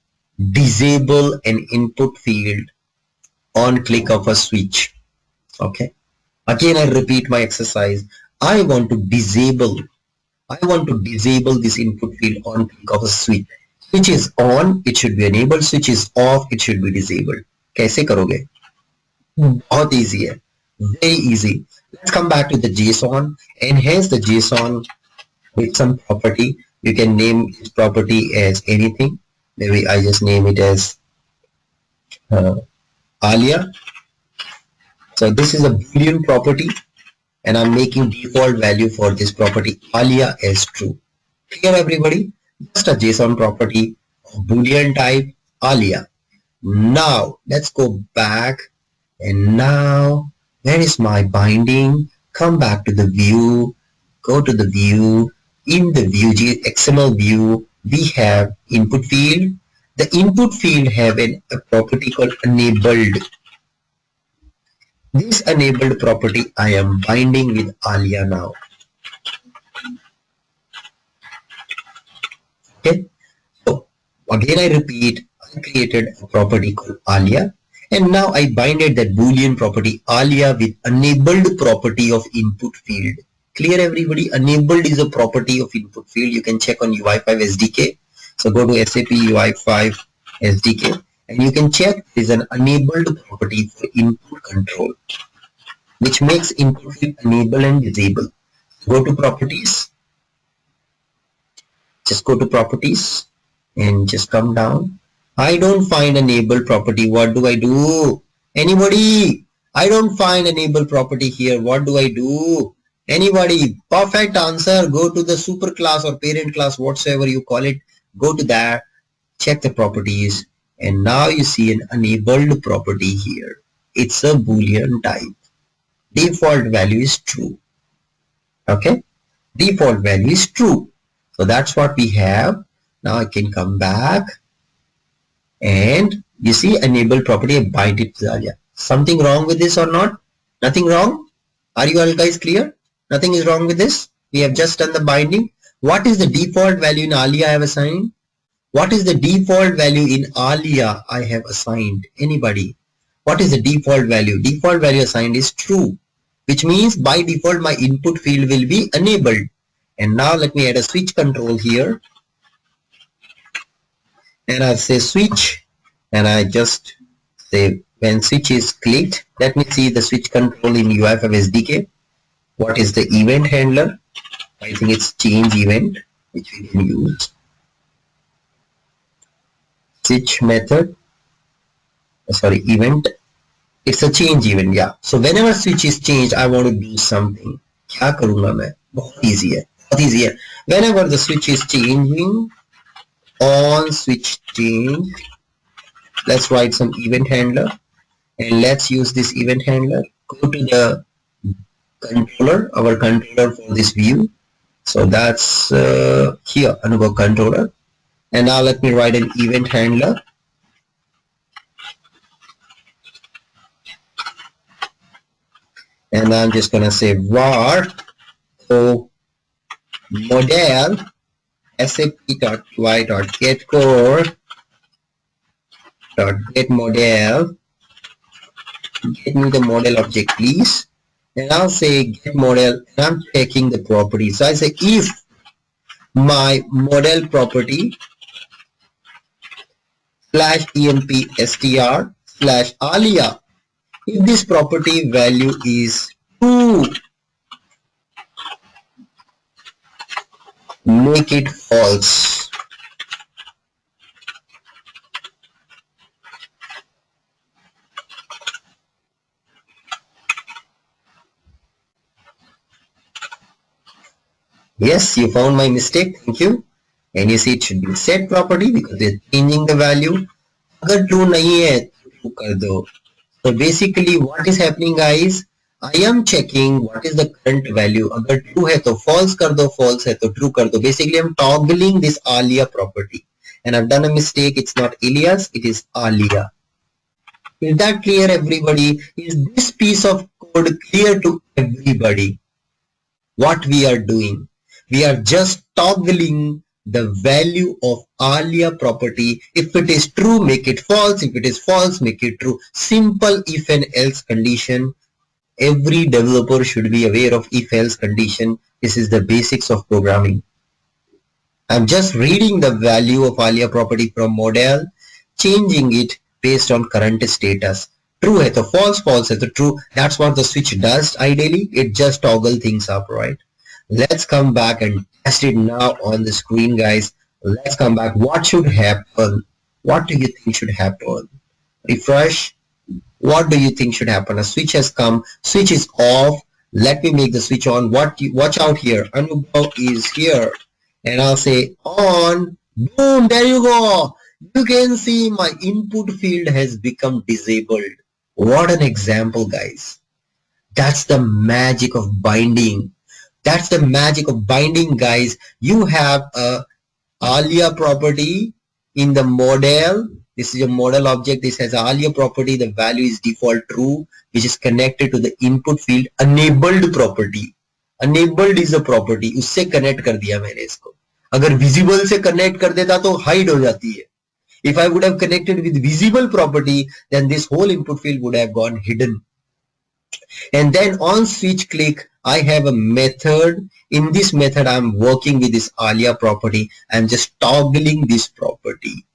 disable an input field on click of a switch. Okay. Again, I repeat my exercise. I want to disable this input field on click of a switch. Switch is on, it should be enabled. Switch is off, it should be disabled. कैसे करोगे? बहुत easy है. Very easy. Let's come back to the JSON. Enhance the JSON with some property. You can name this property as anything. Maybe I just name it as Alia. So this is a Boolean property, and I'm making default value for this property Alia as true. Clear everybody? Just a JSON property of Boolean type Alia. Now let's go back, and now where is my binding? Come back to the view, go to the view. In the view XML view, we have input field. The input field have a property called enabled. This enabled property I am binding with Alia now. Okay, so again I repeat, I created a property called Alia, and now I binded that Boolean property Alia with enabled property of input field. Clear everybody? Enabled is a property of input field. You can check on UI5 SDK. So go to SAP UI5 SDK, and you can check there is an enabled property for input control, which makes input field enable and disable. Go to properties. Just go to properties and just come down. I don't find enable property. What do I do? Anybody? I don't find enable property here. What do I do? Anybody? Perfect answer. Go to the super class or parent class, whatsoever you call it. Go to that. Check the properties. And now you see an enabled property here. It's a Boolean type. Default value is true. Okay? Default value is true. So that's what we have. Now I can come back, and you see enable property, I bind it to Alia. Something wrong with this or not? Nothing wrong? Are you all guys clear? Nothing is wrong with this? We have just done the binding. What is the default value in Alia I have assigned? What is the default value in Alia I have assigned? Anybody? What is the default value? Default value assigned is true, which means by default my input field will be enabled. And now let me add a switch control here, and I'll say switch, and I just say when switch is clicked, let me see the switch control in UI5 SDK. What is the event handler? I think it's change event, which we can use. Switch method, sorry, event. It's a change event, yeah. So whenever switch is changed, I want to do something. क्या करूँगा मैं? बहुत easy है. Easy. Whenever the switch is changing, on switch change, let's write some event handler, and let's use this event handler. Go to the controller, our controller for this view. So that's here under controller, and now let me write an event handler. And I'm just gonna say var model sap.py.getCore.getModel. Get me the model object, please. And I'll say get model, and I'm checking the property. So I say if my model property /empstr/alia, if this property value is true, make it false. Yes, you found my mistake. Thank you. And you see it should be set property because they're changing the value. अगर true नहीं है तो true कर दो. So basically what is happening, guys? I am checking what is the current value. अगर true है तो false कर दो, false है तो true कर दो. Basically I'm toggling this alia property, and I've done a mistake. It's not alias, it is alia. Is that clear, everybody? Is this piece of code clear to everybody? What we are doing? We are just toggling the value of alia property. If it is true, make it false. If it is false, make it true. Simple if and else condition. Every developer should be aware of if else condition. This is the basics of programming. I'm just reading the value of alia property from model, changing it based on current status True है तो false, false है तो true. That's what the switch does ideally. It just toggle things up, right? Let's come back and test it now on the screen, guys. Let's come back. What should happen? What do you think should happen? Refresh. What do you think should happen? A switch has come. Switch is off. Let me make the switch on. Watch out here. Anubhav is here. And I'll say on. Boom. There you go. You can see my input field has become disabled. What an example, guys. That's the magic of binding. That's the magic of binding, guys. You have a alia property in the model. This is a model object. This has alia property. The value is default true, which is connected to the input field enabled property. Enabled is a property. उससे connect कर दिया मैंने इसको. अगर visible से connect कर देता तो hide हो जाती है. If I would have connected with visible property, then this whole input field would have gone hidden. And then on switch click, I have a method. In this method, I'm working with this alia property. I'm just toggling this property,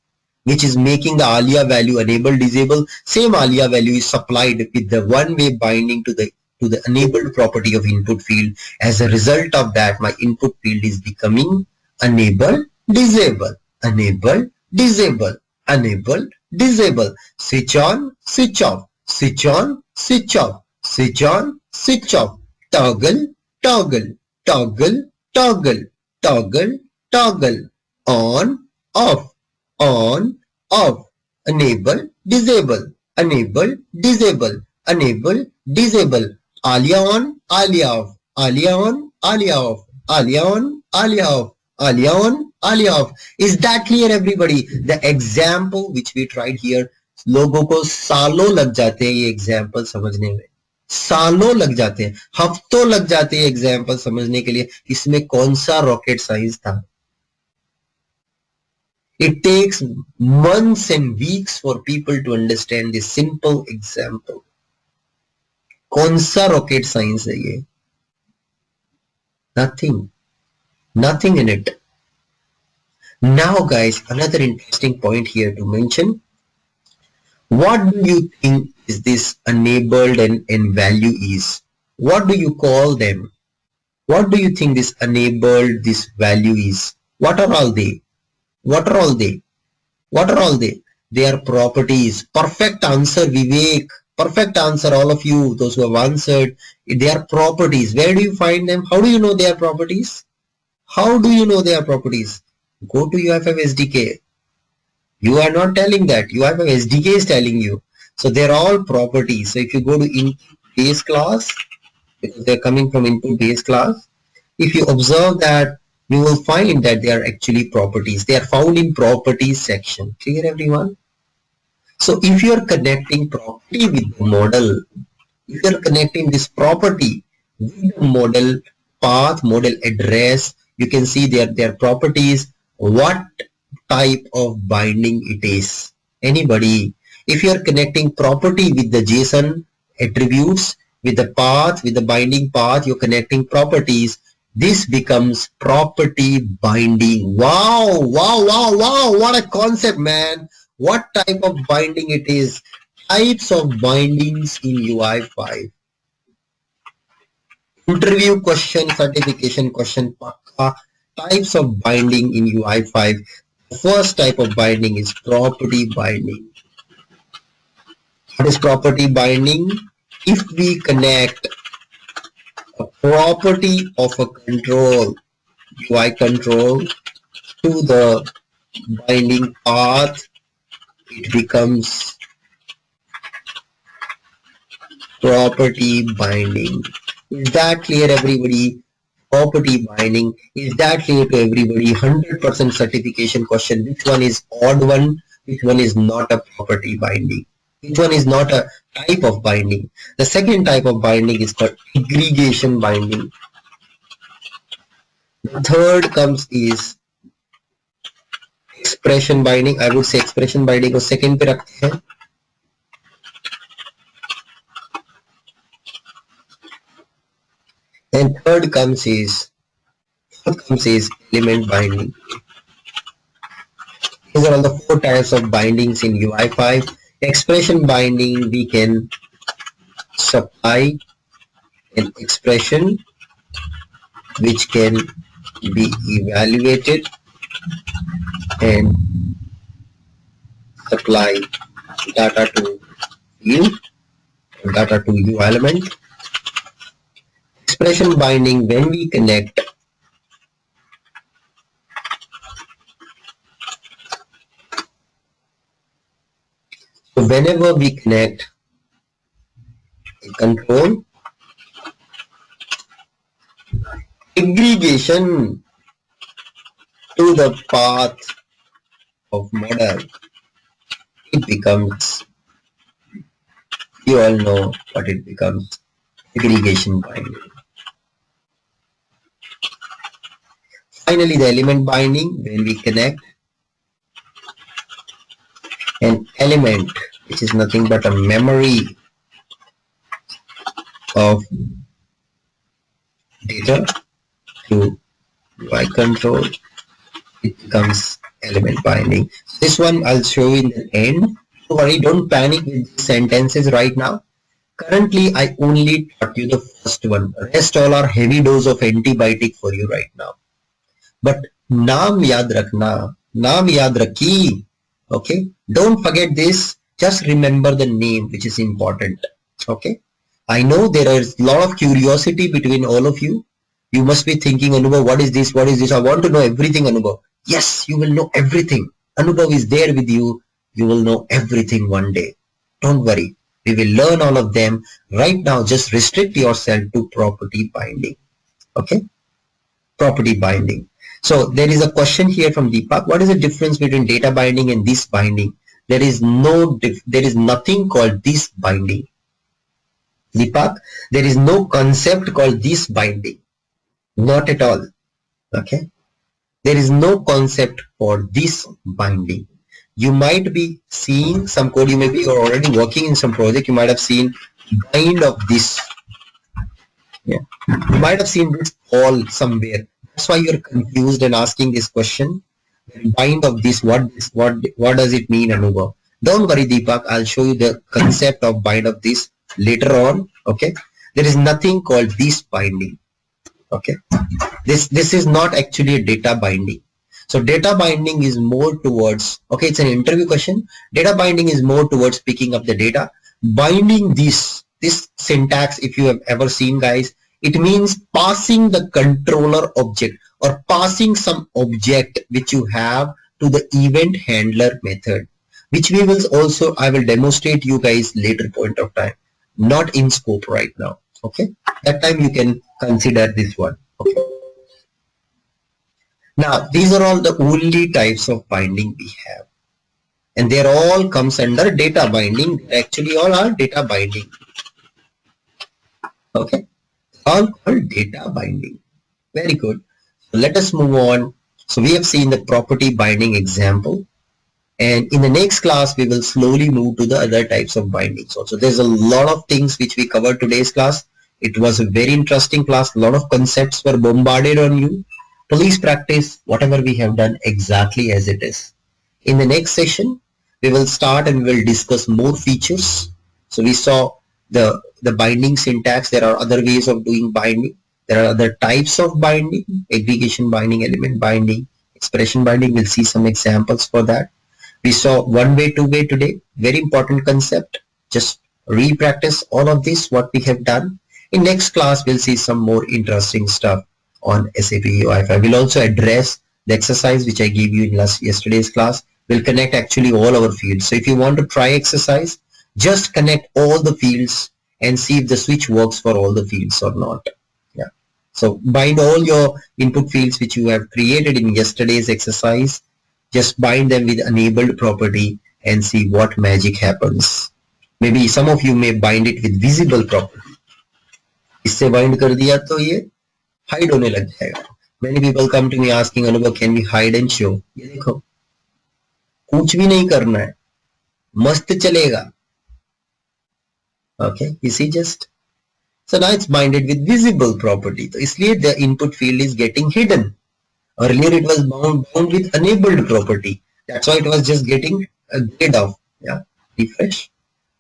which is making the alia value enable disable. Same alia value is supplied with the one-way binding to the enabled property of input field. As a result of that, my input field is becoming enable disable, enable disable, enable disable, switch on, switch off, switch on, switch off, switch on, switch off, toggle, toggle, toggle, toggle, toggle, toggle, on, off, on, off, enable, disable, enable, disable, enable, disable, alia on, alia off, alia on, alia off, alia on, alia off, alia on, alia off. Is that clear, everybody? The example which we tried here, लोगों को सालों लग जाते हैं ये example समझने में, सालों लग जाते हैं, हफ्तों लग जाते हैं एग्जाम्पल समझने के लिए. इसमें कौन सा रॉकेट साइंस था? It takes months and weeks for people to understand this simple example. कौन सा रॉकेट साइंस है ये? Nothing. Nothing in it. Now, guys, another interesting point here to mention. What do you think is this enabled and value is? What do you call them? What do you think this enabled, this value is? What are all they? What are all they? What are all they? They are properties. Perfect answer, Vivek. Perfect answer, all of you, those who have answered. They are properties. Where do you find them? How do you know they are properties? How do you know they are properties? Go to UFF SDK. You are not telling that. UFF SDK is telling you. So they're all properties. So if you go to input base class, because they're coming from input base class, if you observe that, you will find that they are actually properties. They are found in properties section. Clear, everyone? So if you are connecting property with the model, if you are connecting this property with the model path, model address, you can see their properties, what type of binding it is. Anybody? If you are connecting property with the JSON attributes, with the path, with the binding path, you're connecting properties. This becomes property binding. Wow, wow, wow, wow. What a concept, man. What type of binding it is? Types of bindings in UI5. Interview question, certification question, pakka. Types of binding in UI5. The first type of binding is property binding. What is property binding? If we connect a property of a control, UI control, to the binding path, it becomes property binding. Is that clear, everybody? Property binding. Is that clear to everybody? 100% certification question. Which one is odd one? Which one is not a property binding? Which one is not a type of binding? The second type of binding is called aggregation binding. The third comes is expression binding. I would say expression binding को second पे रखते हैं. And third comes is element binding. These are all the four types of bindings in UI5. Expression binding, we can supply an expression which can be evaluated and supply data to field, data to new element. Expression binding, when we connect so whenever we connect a control aggregation to the path of model, it becomes, you all know what it becomes, aggregation binding. Finally, the element binding, when we connect an element which is nothing but a memory of data to UI control, it becomes element binding. This one I'll show you in the end. Don't worry, don't panic with these sentences right now. Currently, I only taught you the first one. Rest all are heavy dose of antibiotic for you right now. But naam yaad rakhna, naam yaad rakhi. Okay, don't forget this. Just remember the name, which is important. Okay, I know there is a lot of curiosity between all of you. You must be thinking, Anubhav, what is this? What is this? I want to know everything, Anubhav. Yes, you will know everything. Anubhav is there with you. You will know everything one day. Don't worry. We will learn all of them. Right now, just restrict yourself to property binding. Okay? Property binding. So there is a question here from Deepak. What is the difference between data binding and this binding? There is nothing called this binding. Deepak, there is no concept called this binding. Not at all. Okay. There is no concept for this binding. You might be seeing some code, you may be already working in some project, you might have seen bind of this. Yeah. You might have seen this all somewhere. That's why you're confused and asking this question. Bind of this, what does it mean, Anubhav? Don't worry, Deepak, I'll show you the concept of bind of this later on. Okay. There is nothing called this binding. Okay. This is not actually a data binding. So data binding is more towards, okay, it's an interview question. Data binding is more towards picking up the data. Binding this syntax, if you have ever seen, guys, it means passing the controller object or passing some object which you have to the event handler method, which we will also, I will demonstrate you guys later point of time, not in scope right now. Okay. That time you can consider this one. Okay. Now, these are all the only types of binding we have. And they all comes under data binding. Actually, all are data binding. Okay. All called data binding. Very good. So let us move on. So we have seen the property binding example. And in the next class, we will slowly move to the other types of bindings also. There's a lot of things which we covered today's class. It was a very interesting class. A lot of concepts were bombarded on you. Please practice whatever we have done exactly as it is. In the next session, we will start and we will discuss more features. So we saw the binding syntax. There are other ways of doing binding. There are other types of binding, aggregation binding, element binding, expression binding. We'll see some examples for that. We saw one way, two way today. Very important concept. Just re-practice all of this, what we have done. In next class, we'll see some more interesting stuff on SAP UI5. We'll also address the exercise which I gave you in yesterday's class. We'll connect actually all our fields. So if you want to try exercise, just connect all the fields and see if the switch works for all the fields or not. Yeah. So bind all your input fields which you have created in yesterday's exercise. Just bind them with enabled property and see what magic happens. Maybe some of you may bind it with visible property. इससे bind कर दिया तो ये hide होने लग जाएगा. Many people come to me asking, Anubhav, can we hide and show? ये देखो, कुछ भी नहीं करना है, मस्त चलेगा. Okay, you see just. So now it's binded with visible property. तो इसलिए the input field is getting hidden. Earlier it was bound with enabled property. That's why it was just getting grayed off. Yeah. refresh.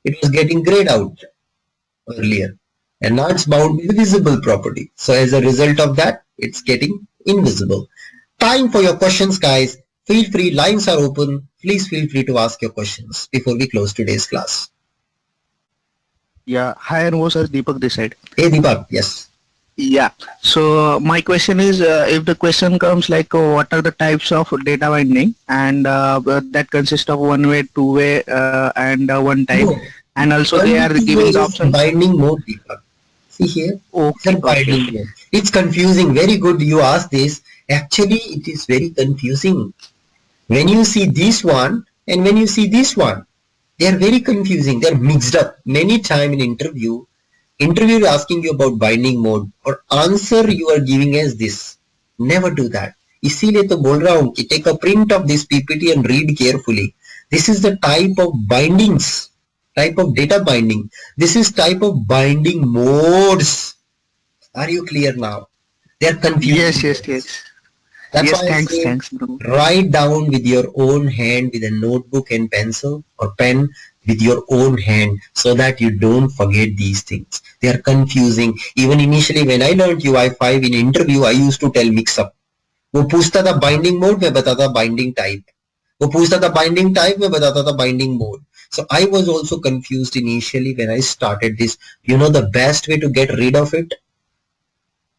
It was getting grayed out earlier, and now it's bound with visible property. So as a result of that, it's getting invisible. Time for your questions, guys. Feel free, lines are open. Please feel free to ask your questions before we close today's class. Yeah, hi Anvo sir, Deepak this side. Hey Deepak, yes. Yeah, so my question is if the question comes like what are the types of data binding and that consists of one way, two way and one type, No, and also they are one-way giving the is option. binding mode, Deepak. See here, it's a Okay, okay, binding okay. mode. It's confusing. Very good you asked this. Actually, it is very confusing. When you see this one and when you see this one, they are very confusing. They are mixed up. Many time in interview asking you about binding mode or answer you are giving as this. Never do that. इसीलिए तो बोल रहा हूँ कि take a print of this PPT and read carefully. This is the type of bindings, type of data binding. This is type of binding modes. Are you clear now? They are confusing. Yes. That's Yes, why I say thanks. Bro. write down with your own hand with a notebook and pencil or pen with your own hand so that you don't forget these things. They are confusing. Even initially when I learned UI5 in interview, I used to tell mix up. वो पूछता था binding mode मैं बताता binding type वो पूछता था binding type मैं बताता था binding mode so I was also confused initially when I started this. You know the best way to get rid of it?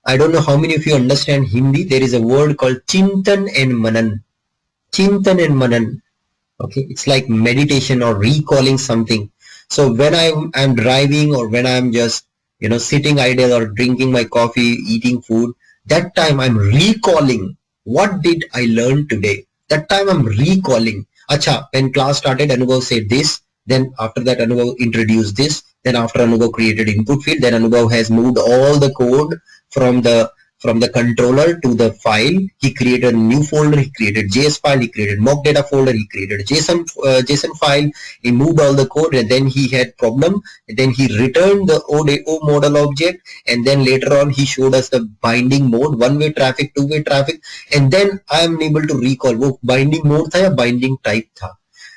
I don't know how many of you understand Hindi. There is a word called Chintan and Manan. Chintan and Manan. Okay, it's like meditation or recalling something. So when I'm driving or when I'm just sitting idle or drinking my coffee, eating food, that time I'm recalling what did I learn today. That time I'm recalling. Acha, when class started, Anubhav said this. Then after that, Anubhav introduced this. Then after Anubhav created input field, then Anubhav has moved all the code from the controller to the file. He created a new folder, he created JS file, he created mock data folder, he created a JSON file, he moved all the code and then he had problem. And then he returned the O model object and then later on he showed us the binding mode, one-way traffic, two-way traffic, and then I am able to recall wo binding mode tha ya binding type tha.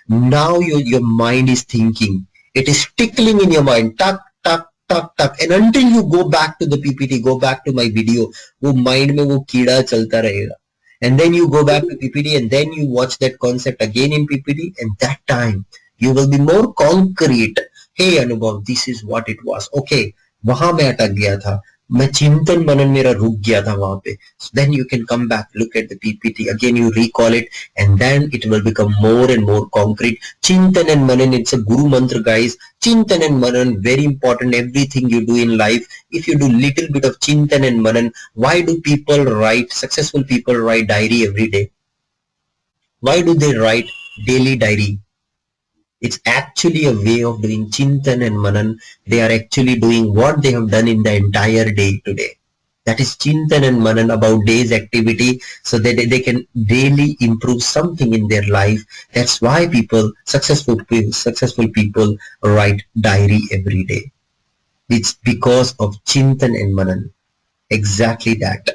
Now your mind is thinking. It is tickling in your mind. Tuck, tuck, tuck, tuck. And until you go back to the PPT, go back to my video, वो mind में वो कीड़ा चलता रहेगा. And then you go back to PPT and then you watch that concept again in PPT and that time you will be more concrete. Hey Anubhav, this is what it was. Okay, वहाँ मैं अटक गया था. मैं चिंतन मनन मेरा रुक गया था वहां पे. So then you can come back, look at the PPT again, you recall it, and then it will become more and more concrete. Chintan and manan, it's a guru mantra, guys. Chintan and manan, very important. Everything you do in life, if you do little bit of chintan and manan, why do people write? Successful people write diary every day. Why do they write daily diary? It's actually a way of doing Chintan and Manan. They are actually doing what they have done in the entire day today. That is Chintan and Manan about day's activity so that they can daily improve something in their life. That's why successful people write diary every day. It's because of Chintan and Manan. Exactly that.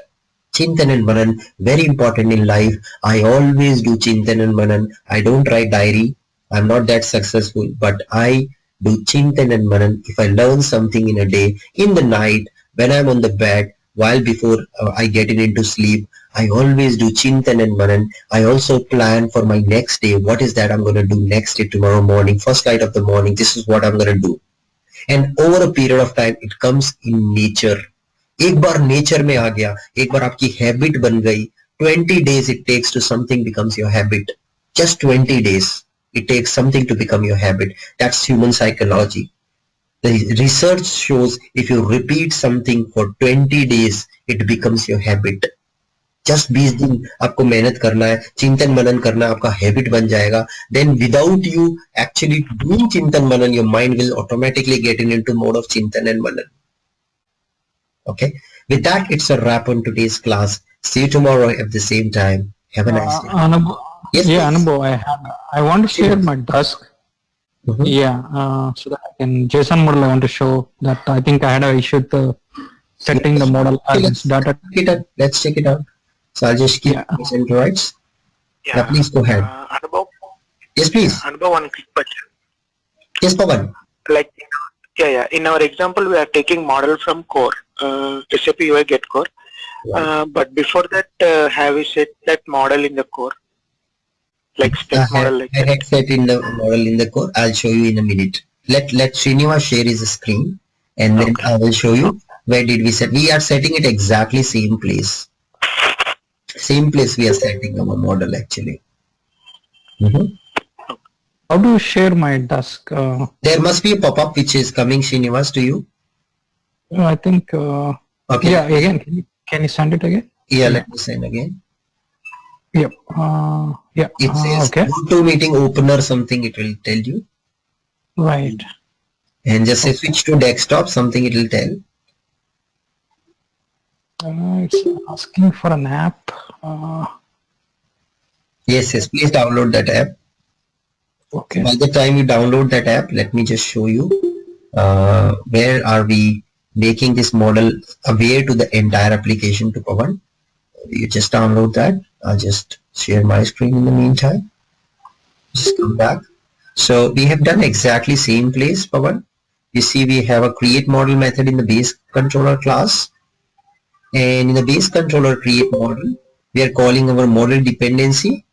Chintan and Manan, very important in life. I always do Chintan and Manan. I don't write diary. I'm not that successful, but I do Chintan and Manan. If I learn something in a day, in the night, when I'm on the bed, while before I get into sleep, I always do Chintan and Manan. I also plan for my next day. What is that I'm going to do next day, tomorrow morning, first light of the morning. This is what I'm going to do. And over a period of time, it comes in nature. एक बार nature में आ गया, एक बार आपकी habit बन गई. 20 days it takes to something becomes your habit. Just 20 days. It takes something to become your habit. That's human psychology. The research shows if you repeat something for 20 days, it becomes your habit. Just 20 दिन आपको मेहनत करना है, चिंतन मनन करना है, आपका habit बन जाएगा. Then without you actually doing चिंतन मनन, your mind will automatically get into mode of चिंतन and Manan. Okay. With that, it's a wrap on today's class. See you tomorrow at the same time. Have a nice day. Yes, yeah, please. Anubhav, I want to share my task. Yeah, so that I can JSON model. I want to show that I think I had an issue with setting the model as data. Let's check it out. So I'll just keep present rights. Yeah, please go ahead. Anubhav. Yes, please. Anubhav, one quick question. Yes, Pawan. Like, yeah. In our example, we are taking model from core, SAP UI get core. But before that, have we set that model in the core? Like spec model like I that? had set in the model in the core. I'll show you in a minute. Let Srinivas share his screen, and then I will show you where did we set. We are setting it exactly same place. Same place we are setting our model actually. How do you share my task? There must be a pop-up which is coming, Srinivas, to you. I think. Okay. Yeah. Again, can you send it again? Yeah, let me send again. Yep. Yeah. It says Okay. go to meeting opener something. It will tell you. Right. And just say switch to desktop something. It will tell. It's asking for an app. Yes. Please download that app. Okay. By the time you download that app, let me just show you where are we making this model aware to the entire application to Pawan. You just download that. I'll just share my screen in the meantime. Just come back. So we have done exactly same place, Pawan. You see we have a create model method in the base controller class. And in the base controller create model, we are calling our model dependency.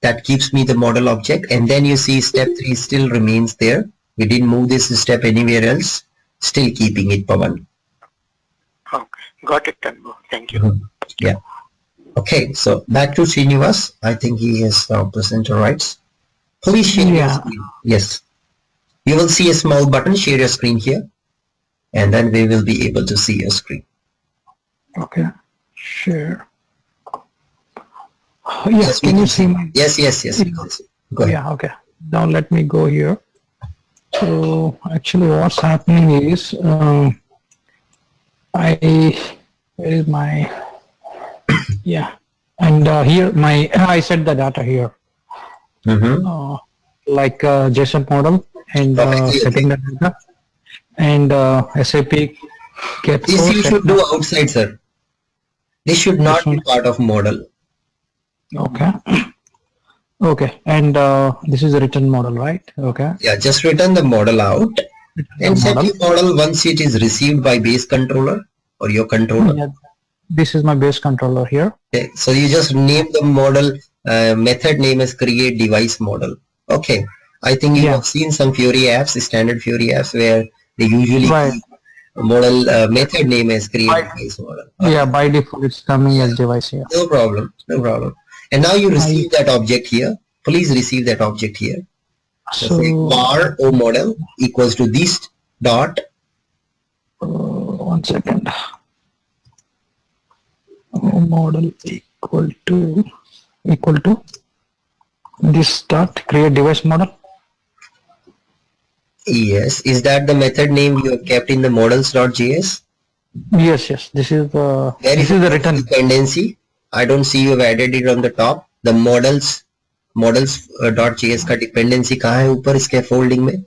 That gives me the model object, and then you see step 3 still remains there. We didn't move this step anywhere else, still keeping it, Pawan. Okay, got it, Tanbo. Thank you. Yeah. Okay, so back to Srinivas. I think he has presenter rights. Please share your screen. Yes. You will see a small button, share your screen here, and then we will be able to see your screen. Okay, share. Yes, can you see my? Yes. Go ahead. Yeah, okay. Now let me go here. So actually what's happening is, where is my, yeah, and here I set the data here. Like JSON model and setting the data, and SAP get. This you should do outside, sir. This should not be part of model. Okay. Okay, and this is a written model, right? Okay. Yeah, just return the model out and set your model once it is received by base controller or your controller. Yeah, this is my base controller here. Okay, so you just name the model method name as create device model. Okay, I think you have seen some FIORI apps, standard FIORI apps where they usually keep model method name as create device model. Okay. Yeah, by default it's coming as device here. No problem. And now you receive that object here. Please receive that object here. So say var o model equals to this dot. 1 second. O model equal to this dot create device model. Yes. Is that the method name you have kept in the models.js? Yes. This is the the return dependency. I don't see you have added it on the top. The models.js का dependency कहाँ है ऊपर इसके folding में?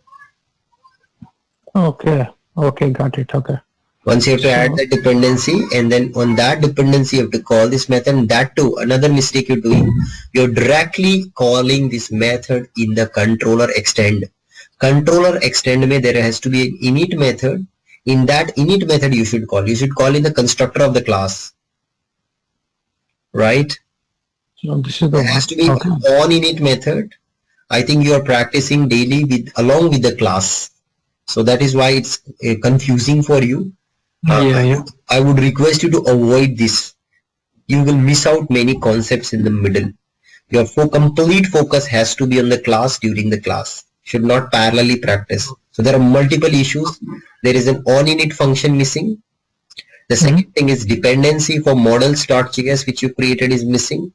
Okay, got it. Okay. Once you have to add the dependency, and then on that dependency you have to call this method. And that too, another mistake you're doing, you're directly calling this method in the controller extend. Controller extend में there has to be an init method. In that init method you should call in the constructor of the class. Right? So this is the there has to be on init method. I think you are practicing daily along with the class. So that is why it's confusing for you. I would request you to avoid this. You will miss out many concepts in the middle. Your complete focus has to be on the class during the class. Should not parallelly practice. So there are multiple issues. There is an on init function missing. The second thing is dependency for models.js which you created is missing.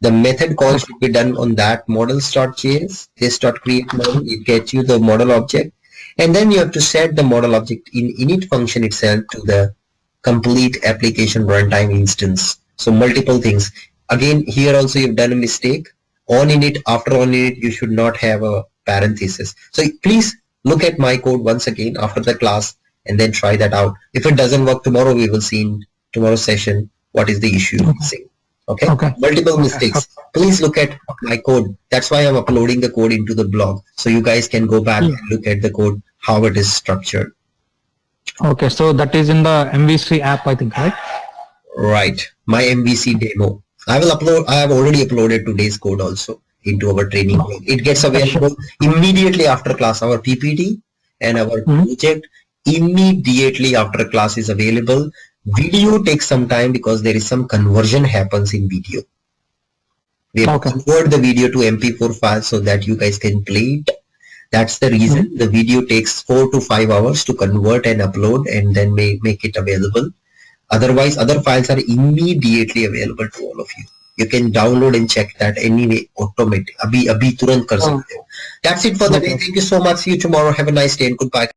The method call should be done on that models.js. This.create model, it gets you the model object. And then you have to set the model object in init function itself to the complete application runtime instance. So multiple things. Again, here also you've done a mistake. On init, after on init, you should not have a parenthesis. So please look at my code once again after the class and then try that out. If it doesn't work tomorrow, we will see in tomorrow's session what is the issue you're facing. Okay? Okay. Multiple Okay. mistakes. Please look at my code. That's why I'm uploading the code into the blog. So you guys can go back and look at the code, how it is structured. Okay. So that is in the MVC app, I think, right? Right. My MVC demo. I have already uploaded today's code also into our training blog. It gets available immediately after class. Our PPT and our project immediately after class is available. Video takes some time because there is some conversion happens in video. We have to convert the video to MP4 file so that you guys can play it. That's the reason the video takes 4 to 5 hours to convert and upload and then make it available. Otherwise, other files are immediately available to all of you. You can download and check that anyway, automatic. Abhi turant kar sakte ho. That's it for the day. Thank you so much. See you tomorrow. Have a nice day and goodbye.